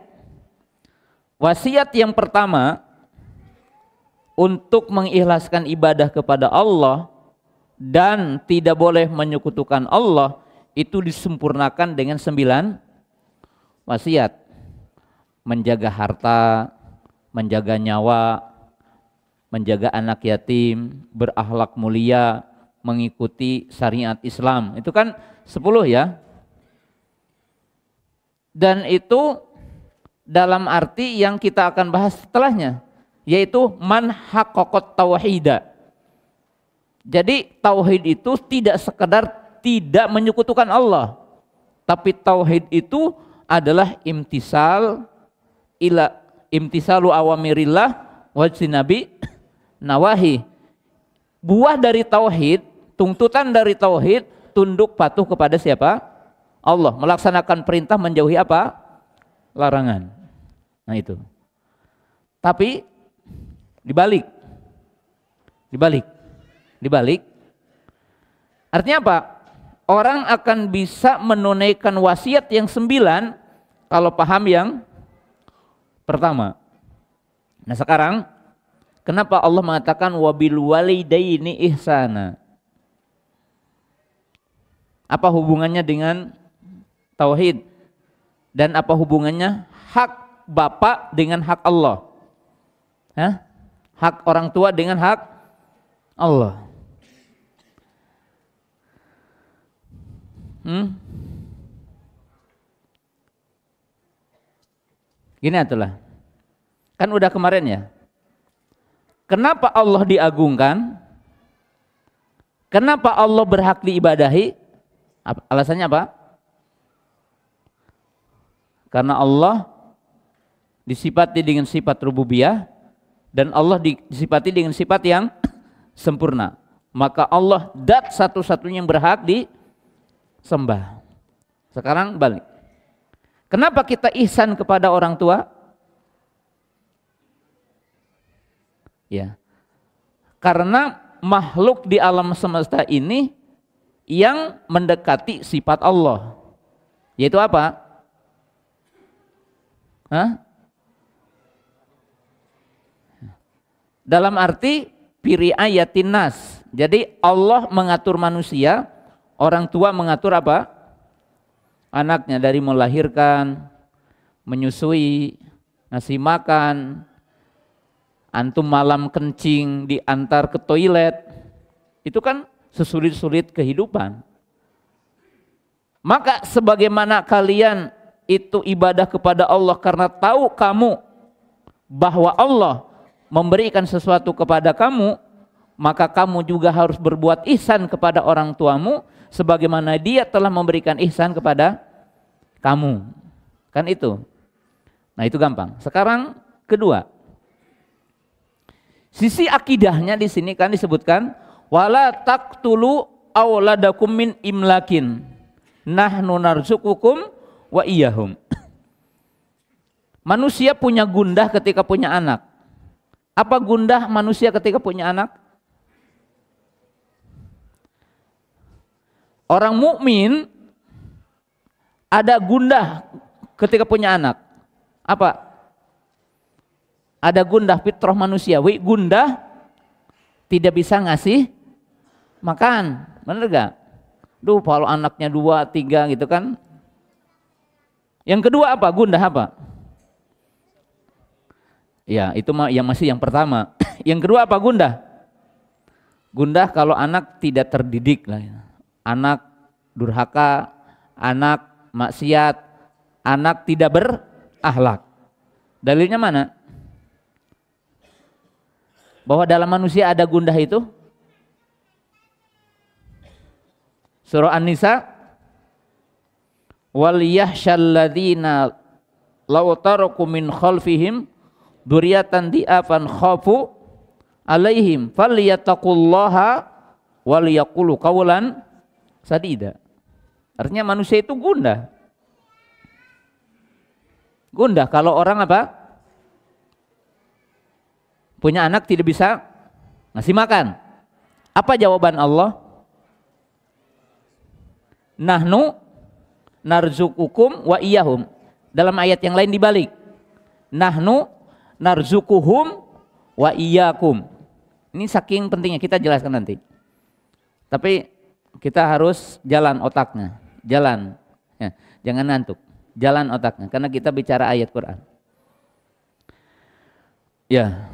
Wasiat yang pertama untuk mengikhlaskan ibadah kepada Allah dan tidak boleh menyekutukan Allah itu disempurnakan dengan 9 wasiat. Menjaga harta, menjaga nyawa, menjaga anak yatim, berakhlak mulia, mengikuti syariat Islam. Itu kan 10 ya. Dan itu dalam arti yang kita akan bahas setelahnya, yaitu man haqqaqat tauhida. Jadi tauhid itu tidak sekedar tidak menyekutukan Allah, tapi tauhid itu adalah imtisalu awamirillah wajtinabi nawahi. Buah dari tauhid, tuntutan dari tauhid, tunduk patuh kepada siapa? Allah. Melaksanakan perintah, menjauhi apa? Larangan. Nah itu. Tapi dibalik. Artinya apa? Orang akan bisa menunaikan wasiat yang 9 kalau paham yang pertama. Nah sekarang kenapa Allah mengatakan wabil walidaini ihsana? Apa hubungannya dengan tauhid? Dan apa hubungannya hak bapak dengan hak Allah? Hah? Hak orang tua dengan hak Allah. Gini atulah. Kan udah kemarin ya. Kenapa Allah diagungkan? Kenapa Allah berhak diibadahi? Alasannya apa? Karena Allah disifati dengan sifat rububiyah dan Allah disifati dengan sifat yang sempurna. Maka Allah dat satu-satunya yang berhak disembah. Sekarang balik. Kenapa kita ihsan kepada orang tua? Ya. Karena makhluk di alam semesta ini yang mendekati sifat Allah. Yaitu apa? Hah? Dalam arti piriayatin nas. Jadi Allah mengatur manusia, orang tua mengatur apa? Anaknya, dari melahirkan, menyusui, ngasih makan, antum malam kencing diantar ke toilet. Itu kan sesulit-sulit kehidupan. Maka sebagaimana kalian itu ibadah kepada Allah karena tahu kamu bahwa Allah memberikan sesuatu kepada kamu, maka kamu juga harus berbuat ihsan kepada orang tuamu sebagaimana dia telah memberikan ihsan kepada kamu. Kan itu. Nah, itu gampang. Sekarang kedua. Sisi akidahnya di sini kan disebutkan wala taqtulu auladakum min imlakin nahnu narzuqukum wa iyyahum. Manusia punya gundah ketika punya anak. Apa gundah manusia ketika punya anak? Orang mukmin ada gundah ketika punya anak. Apa? Ada gundah fitrah manusiawi, gundah tidak bisa ngasih makan. Benar gak? Duh, kalau anaknya 2, 3 gitu kan. Yang kedua apa? Gundah apa? Ya, itu yang masih yang pertama. Yang kedua apa gundah? Gundah kalau anak tidak terdidik lah. Anak durhaka, anak maksiat, anak tidak berakhlak. Dalilnya mana? Bahwa dalam manusia ada gundah itu? Surah An-Nisa, wal yahsyalladzina law taraku min khalfihim dzurriyyatan di'afan khafu alaihim falyattaqullaha wal yaqulu qawlan sadida. Artinya manusia itu gundah. Gundah kalau orang apa? Punya anak tidak bisa ngasih makan. Apa jawaban Allah? Nahnu narzuqukum wa iyyahum. Dalam ayat yang lain dibalik. Nahnu narzuquhum wa iyyakum. Ini saking pentingnya, kita jelaskan nanti. Tapi kita harus jalan otaknya, jalan. Ya, jangan ngantuk. Jalan otaknya karena kita bicara ayat Quran. Ya.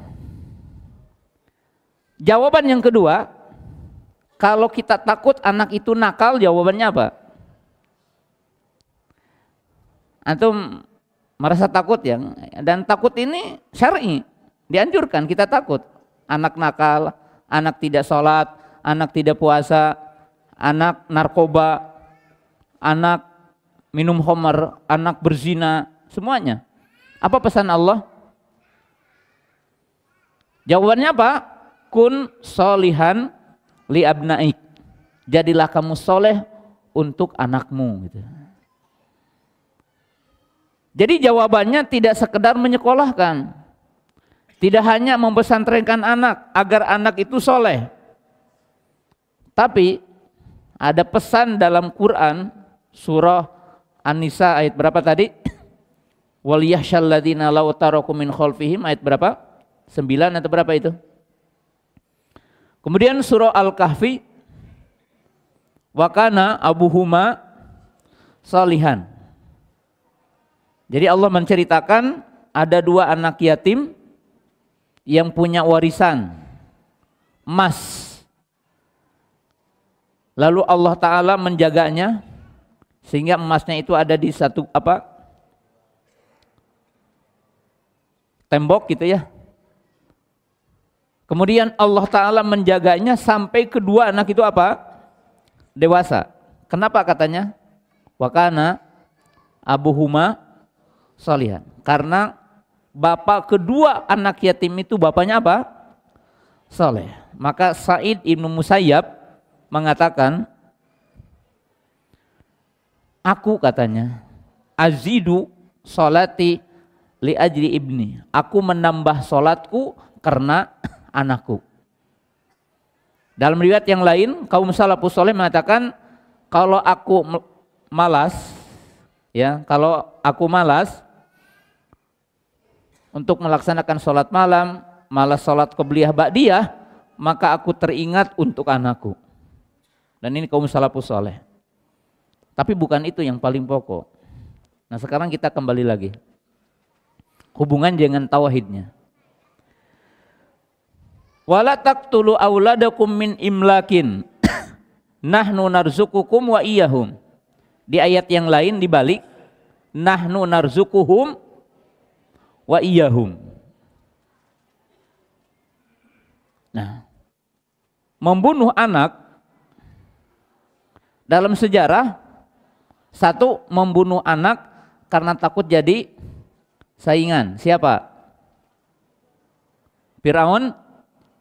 Jawaban yang kedua, kalau kita takut anak itu nakal, jawabannya apa? Antum merasa takut ya, dan takut ini syar'i, dianjurkan kita takut. Anak nakal, anak tidak sholat, anak tidak puasa, anak narkoba, anak minum khamar, anak berzina, semuanya. Apa pesan Allah? Jawabannya apa? Kun solihan li abnaik. Jadilah kamu soleh untuk anakmu gitu. Jadi jawabannya tidak sekedar menyekolahkan, tidak hanya mempesantrenkan anak agar anak itu soleh, tapi ada pesan dalam Quran surah An-Nisa ayat berapa tadi? Wal yahsyalladzina law taraku min khalfihim, ayat berapa? 9 atau berapa itu? Kemudian surah Al-Kahfi, wa kana abuhuma salihan. Jadi Allah menceritakan ada 2 anak yatim yang punya warisan emas. Lalu Allah Ta'ala menjaganya sehingga emasnya itu ada di satu tembok gitu ya. Kemudian Allah Ta'ala menjaganya sampai kedua anak itu dewasa. Kenapa katanya? Wa kana abuhuma sholihan. Karena bapak kedua anak yatim itu bapaknya soleh. Maka Sa'id ibnu Musayyab mengatakan, aku katanya azidu sholati li ajli ibni. Aku menambah sholatku karena anakku. Dalam riwayat yang lain, kaum salafus saleh mengatakan, kalau aku malas, ya, kalau aku malas untuk melaksanakan sholat malam, malas sholat qobliyah ba'diyah, maka aku teringat untuk anakku. Dan ini kaum salafus saleh. Tapi bukan itu yang paling pokok. Nah, sekarang kita kembali lagi. Hubungan dengan tauhidnya. Wala taqtulu auladakum min imlakin nahnu narzukukum wa iyahum. Di ayat yang lain dibalik, nahnu narzukuhum wa iyahum. Nah, membunuh anak dalam sejarah, satu, membunuh anak karena takut jadi saingan. Siapa? Firaun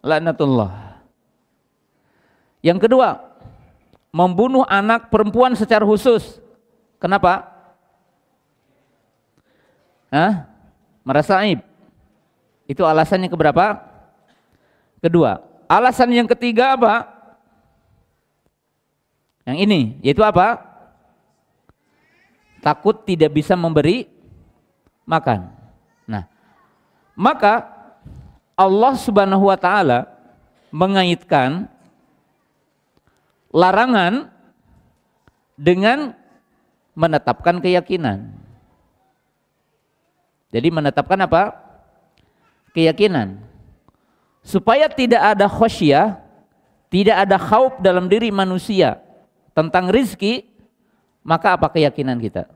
laknatullah. Yang kedua, membunuh anak perempuan secara khusus. Kenapa? Merasa aib. Itu alasannya keberapa? Kedua. Alasan yang ketiga apa? Yang ini, yaitu apa? Takut tidak bisa memberi makan. Nah, maka Allah Subhanahu wa taala mengaitkan larangan dengan menetapkan keyakinan. Jadi menetapkan apa? Keyakinan. Supaya tidak ada khasyah, tidak ada khauf dalam diri manusia tentang rizki, maka apa keyakinan kita?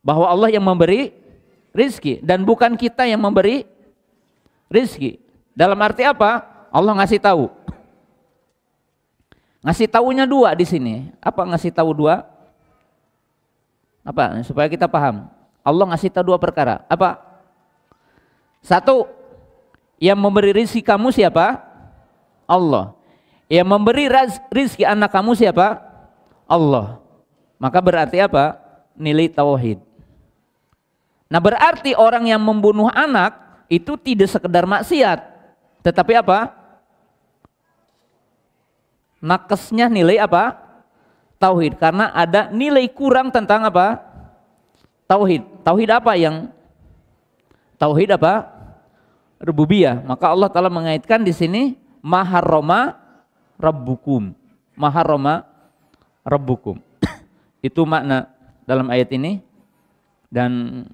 Bahwa Allah yang memberi rizki dan bukan kita yang memberi rizki. Dalam arti apa? Allah ngasih tahu. Ngasih tahunya dua di sini. Apa ngasih tahu dua? Apa? Supaya kita paham. Allah ngasih tahu dua perkara. Apa? Satu, yang memberi rizki kamu siapa? Allah. Yang memberi rizki anak kamu siapa? Allah. Maka berarti apa? Nilai tauhid. Nah, berarti orang yang membunuh anak itu tidak sekedar maksiat, tetapi apa? Nakesnya nilai apa? Tauhid. Karena ada nilai kurang tentang apa? Tauhid. Tauhid apa yang? Tauhid apa? Rububiyah. Maka Allah Ta'ala mengaitkan di sini maharrama rabbukum. Maharrama rabbukum. Itu makna dalam ayat ini. Dan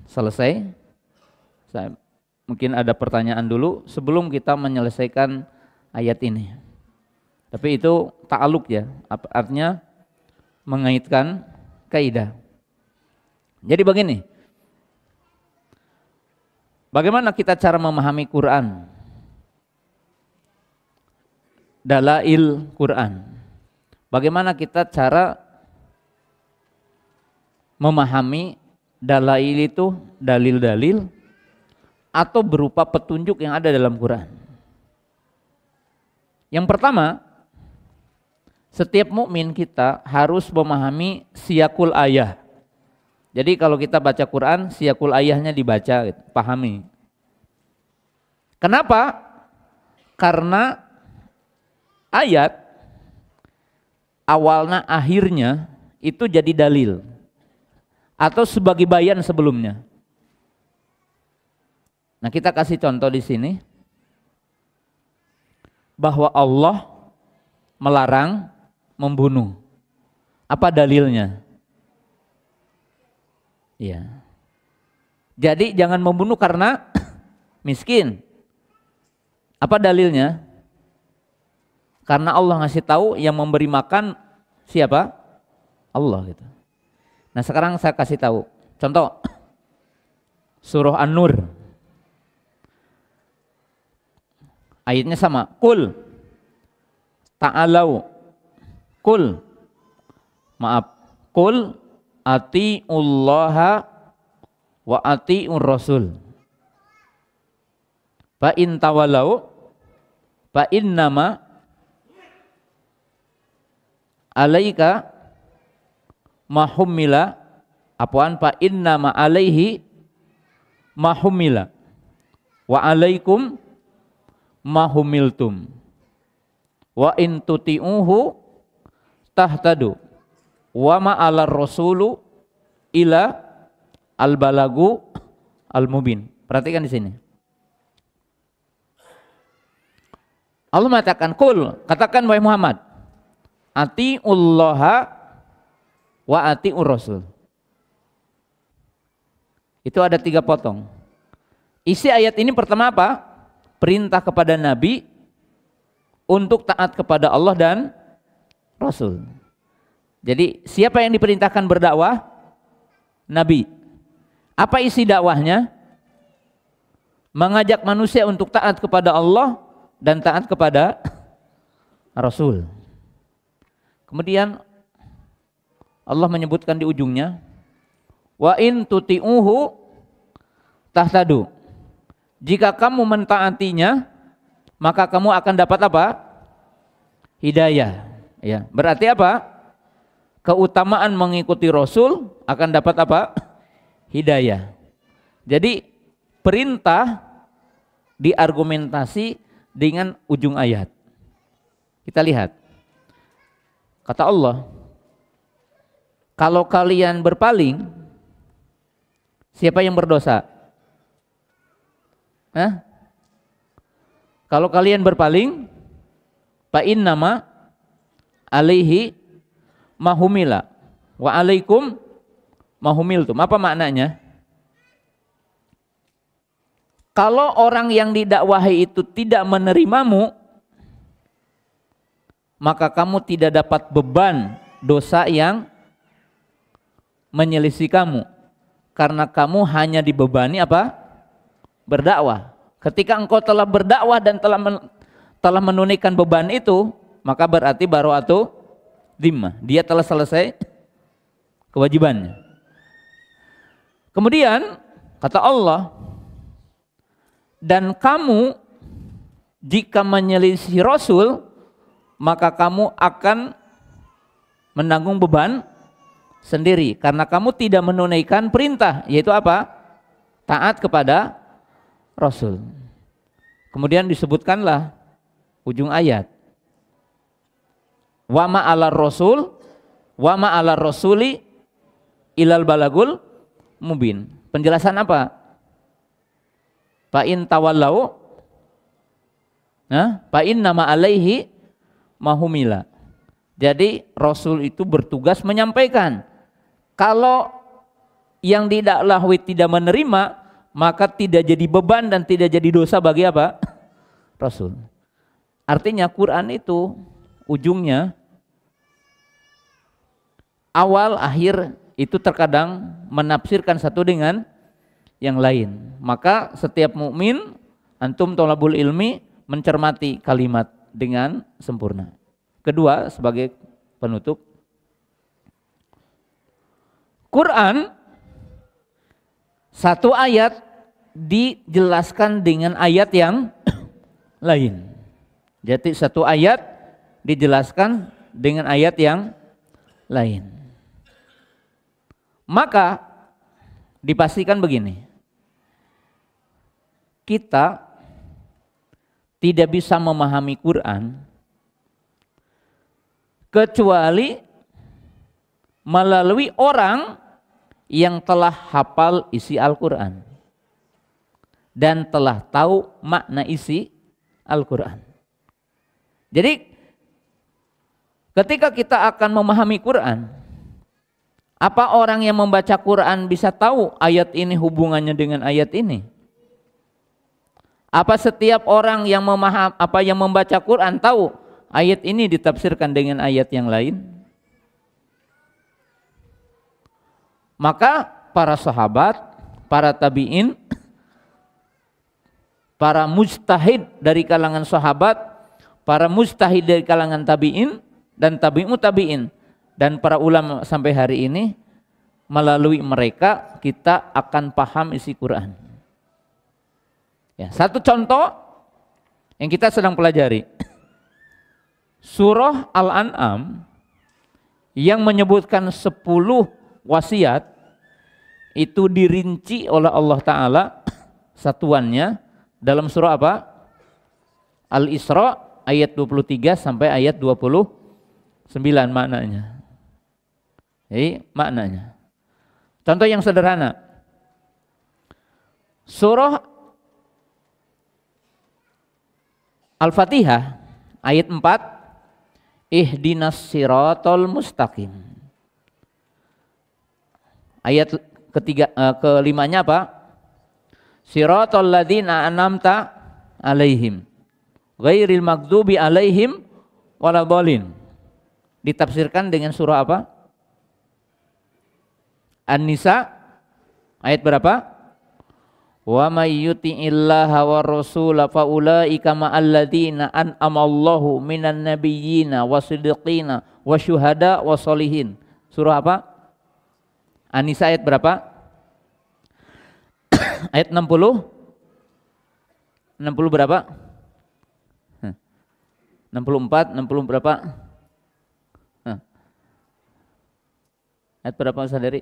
selesai. Mungkin ada pertanyaan dulu sebelum kita menyelesaikan ayat ini. Tapi itu ta'aluk ya, artinya mengaitkan kaidah. Jadi begini, bagaimana kita cara memahami Quran? Dalail Quran. Bagaimana kita cara memahami dalail itu, dalil-dalil atau berupa petunjuk yang ada dalam Quran. Yang pertama, setiap mukmin kita harus memahami siyakul ayah. Jadi kalau kita baca Quran, siyakul ayahnya dibaca, gitu, pahami. Kenapa? Karena ayat awalnya akhirnya itu jadi dalil atau sebagai bayan sebelumnya. Nah, kita kasih contoh di sini bahwa Allah melarang membunuh. Apa dalilnya? Ya. Jadi jangan membunuh karena miskin. Apa dalilnya? Karena Allah ngasih tahu yang memberi makan siapa? Allah gitu. Nah, sekarang saya kasih tahu. Contoh surah An-Nur. Ayatnya sama. Qul ta'alau. Qul. Maaf. Qul atiullaha wa atiur rasul. Fa in tawalau fa innama alaika mahumila apaan fa innama alaihi mahumila. wa alaikum mahumiltum wa in tuti'uhu tahtadu wa ma'alar rasulu ila al-balagu al-mubin. Perhatikan di sini. Allah mengatakan, "Qul," katakan wahai Muhammad, "Atiullaha wa atiur rasul." Itu ada 3 potong. Isi ayat ini pertama apa? Perintah kepada Nabi untuk taat kepada Allah dan Rasul. Jadi siapa yang diperintahkan berdakwah? Nabi. Apa isi dakwahnya? Mengajak manusia untuk taat kepada Allah dan taat kepada Rasul. Kemudian Allah menyebutkan di ujungnya, wa in tuti'uhu tahtadu. Jika kamu mentaatinya, maka kamu akan dapat apa? Hidayah. Ya, berarti apa? Keutamaan mengikuti Rasul akan dapat apa? Hidayah. Jadi perintah diargumentasi dengan ujung ayat. Kita lihat. Kata Allah, kalau kalian berpaling, siapa yang berdosa? Kalau kalian berpaling, fa innama alaihi mahumila wa alaikum mahumiltum. Apa maknanya? Kalau orang yang didakwahi itu tidak menerimamu, maka kamu tidak dapat beban dosa yang menyelisih kamu, karena kamu hanya dibebani apa? Berdakwah. Ketika engkau telah berdakwah dan telah menunaikan beban itu, maka berarti baro'atu dhimmah. Dia telah selesai kewajibannya. Kemudian kata Allah, dan kamu jika menyelisih Rasul, maka kamu akan menanggung beban sendiri, karena kamu tidak menunaikan perintah, yaitu apa? Taat kepada Rasul. Kemudian disebutkanlah ujung ayat, wa ma'alar rasul wa ma'alar rasuli ilal balagul mubin. Penjelasan apa? Fa in tawallau, fa inna ma alaihi mahumila. Jadi Rasul itu bertugas menyampaikan. Kalau yang didakwai tidak menerima, maka tidak jadi beban dan tidak jadi dosa bagi apa? Rasul. Artinya Quran itu ujungnya awal akhir itu terkadang menafsirkan satu dengan yang lain. Maka setiap mukmin, antum thalabul ilmi, mencermati kalimat dengan sempurna. Kedua, sebagai penutup, Quran satu ayat dijelaskan dengan ayat yang lain. Jadi satu ayat dijelaskan dengan ayat yang lain. Maka dipastikan begini, kita tidak bisa memahami Quran kecuali melalui orang yang telah hafal isi Al-Quran dan telah tahu makna isi Al-Quran. Jadi ketika kita akan memahami Quran, apa orang yang membaca Quran bisa tahu ayat ini hubungannya dengan ayat ini? Apa setiap orang yang membaca Quran tahu ayat ini ditafsirkan dengan ayat yang lain? Maka para sahabat, para tabi'in, para mujtahid dari kalangan sahabat, para mujtahid dari kalangan tabi'in dan tabi'ut tabi'in, dan para ulama sampai hari ini, melalui mereka kita akan paham isi Quran. Ya, satu contoh yang kita sedang pelajari, surah Al-An'am yang menyebutkan 10 wasiat, itu dirinci oleh Allah Ta'ala satuannya dalam surah apa? Al-Isra ayat 23 sampai ayat 29 maknanya. Jadi maknanya. Contoh yang sederhana. Surah Al-Fatihah ayat 4, ihdinas siratal mustaqim. Ayat kelimanya apa? Siratal ladzina an'amta alaihim ghairil maghdubi alaihim waladhdallin. Ditafsirkan dengan surah apa? An-Nisa ayat berapa? Wa may yuti'illaha war rasula fa ulaika ma'al ladzina an'amallahu minan nabiyyina wasiddiqina wasyuhada wassolihin. Surah apa? An-Nisa ayat berapa? Ayat 60. 60 berapa? 64, 60 berapa? Ayat berapa Saudari?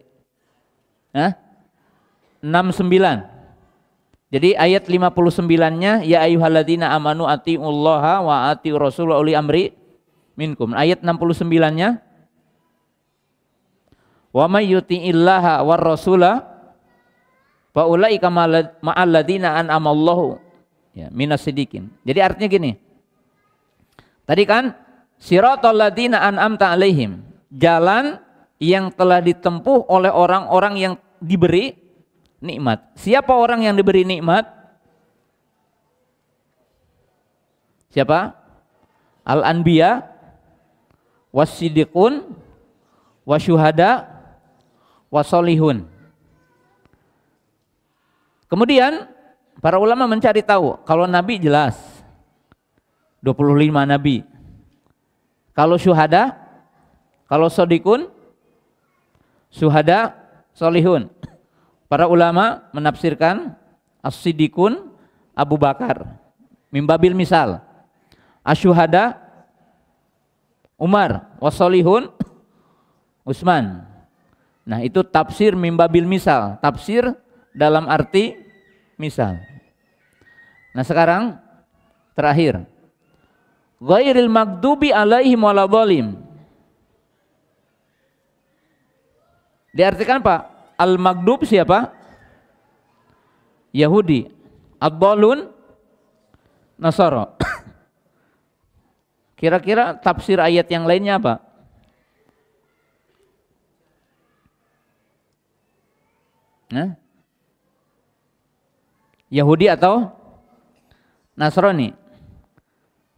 69. Jadi ayat 59-nya ya ayyuhalladzina amanu atiullaha wa atiur rasul wa uli amri minkum. Ayat 69-nya wa may yuti'illaha war rasula fa ulaika ma'al ladzina an'amallahu ya minas sidikin. Jadi artinya gini. Tadi kan siratal ladzina an'amta alaihim, jalan yang telah ditempuh oleh orang-orang yang diberi nikmat. Siapa orang yang diberi nikmat? Siapa? Al-anbiya was-siddiqun wasyuhada wasolihun. Kemudian para ulama mencari tahu, kalau nabi jelas 25 nabi. Kalau syuhada, kalau sodikun, syuhada, solihun. Para ulama menafsirkan as-siddiqun Abu Bakar, mimbabil misal. Asyuhada Umar, wasolihun Utsman. Nah, itu tafsir mimbabil misal, tafsir dalam arti misal. Nah, sekarang terakhir. Ghairil maghdubi alaihim waladhdallin. Diartikan apa? Al-maghdub siapa? Yahudi. Ad-dallun Nasara. Kira-kira tafsir ayat yang lainnya apa? Yahudi atau Nasrani?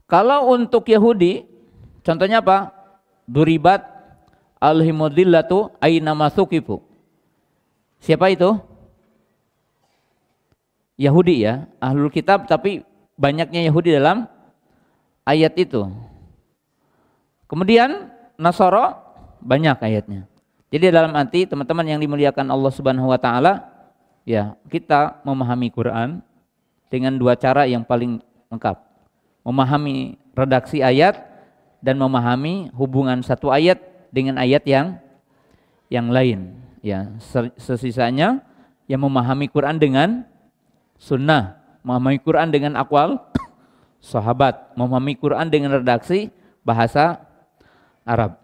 Kalau untuk Yahudi, contohnya apa? Duribat al-himudillatu aina masukifu. Siapa itu? Yahudi ya, ahlul kitab, tapi banyaknya Yahudi dalam ayat itu. Kemudian Nasara banyak ayatnya. Jadi dalam arti teman-teman yang dimuliakan Allah Subhanahu wa taala, ya, kita memahami Quran dengan dua cara yang paling lengkap. Memahami redaksi ayat dan memahami hubungan satu ayat dengan ayat yang lain. Ya, sesisanya yang memahami Quran dengan sunnah, memahami Quran dengan aqwal sahabat, memahami Quran dengan redaksi bahasa Arab.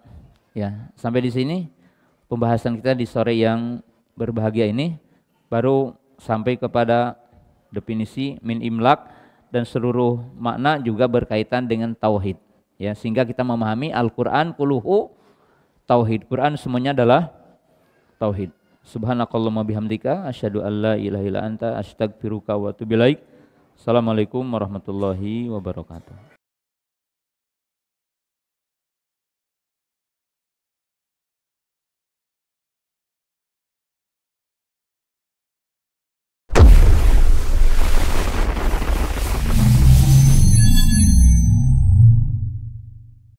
Ya, sampai di sini pembahasan kita di sore yang berbahagia ini, baru sampai kepada definisi min imlak dan seluruh makna juga berkaitan dengan tauhid. Ya, sehingga kita memahami Al-Quran kuluhu tauhid. Quran semuanya adalah tauhid. Subhanakallahumma bihamdika asyhadu an la ilaha illa anta astaghfiruka wa atubu ilaik. Assalamualaikum warahmatullahi wabarakatuh.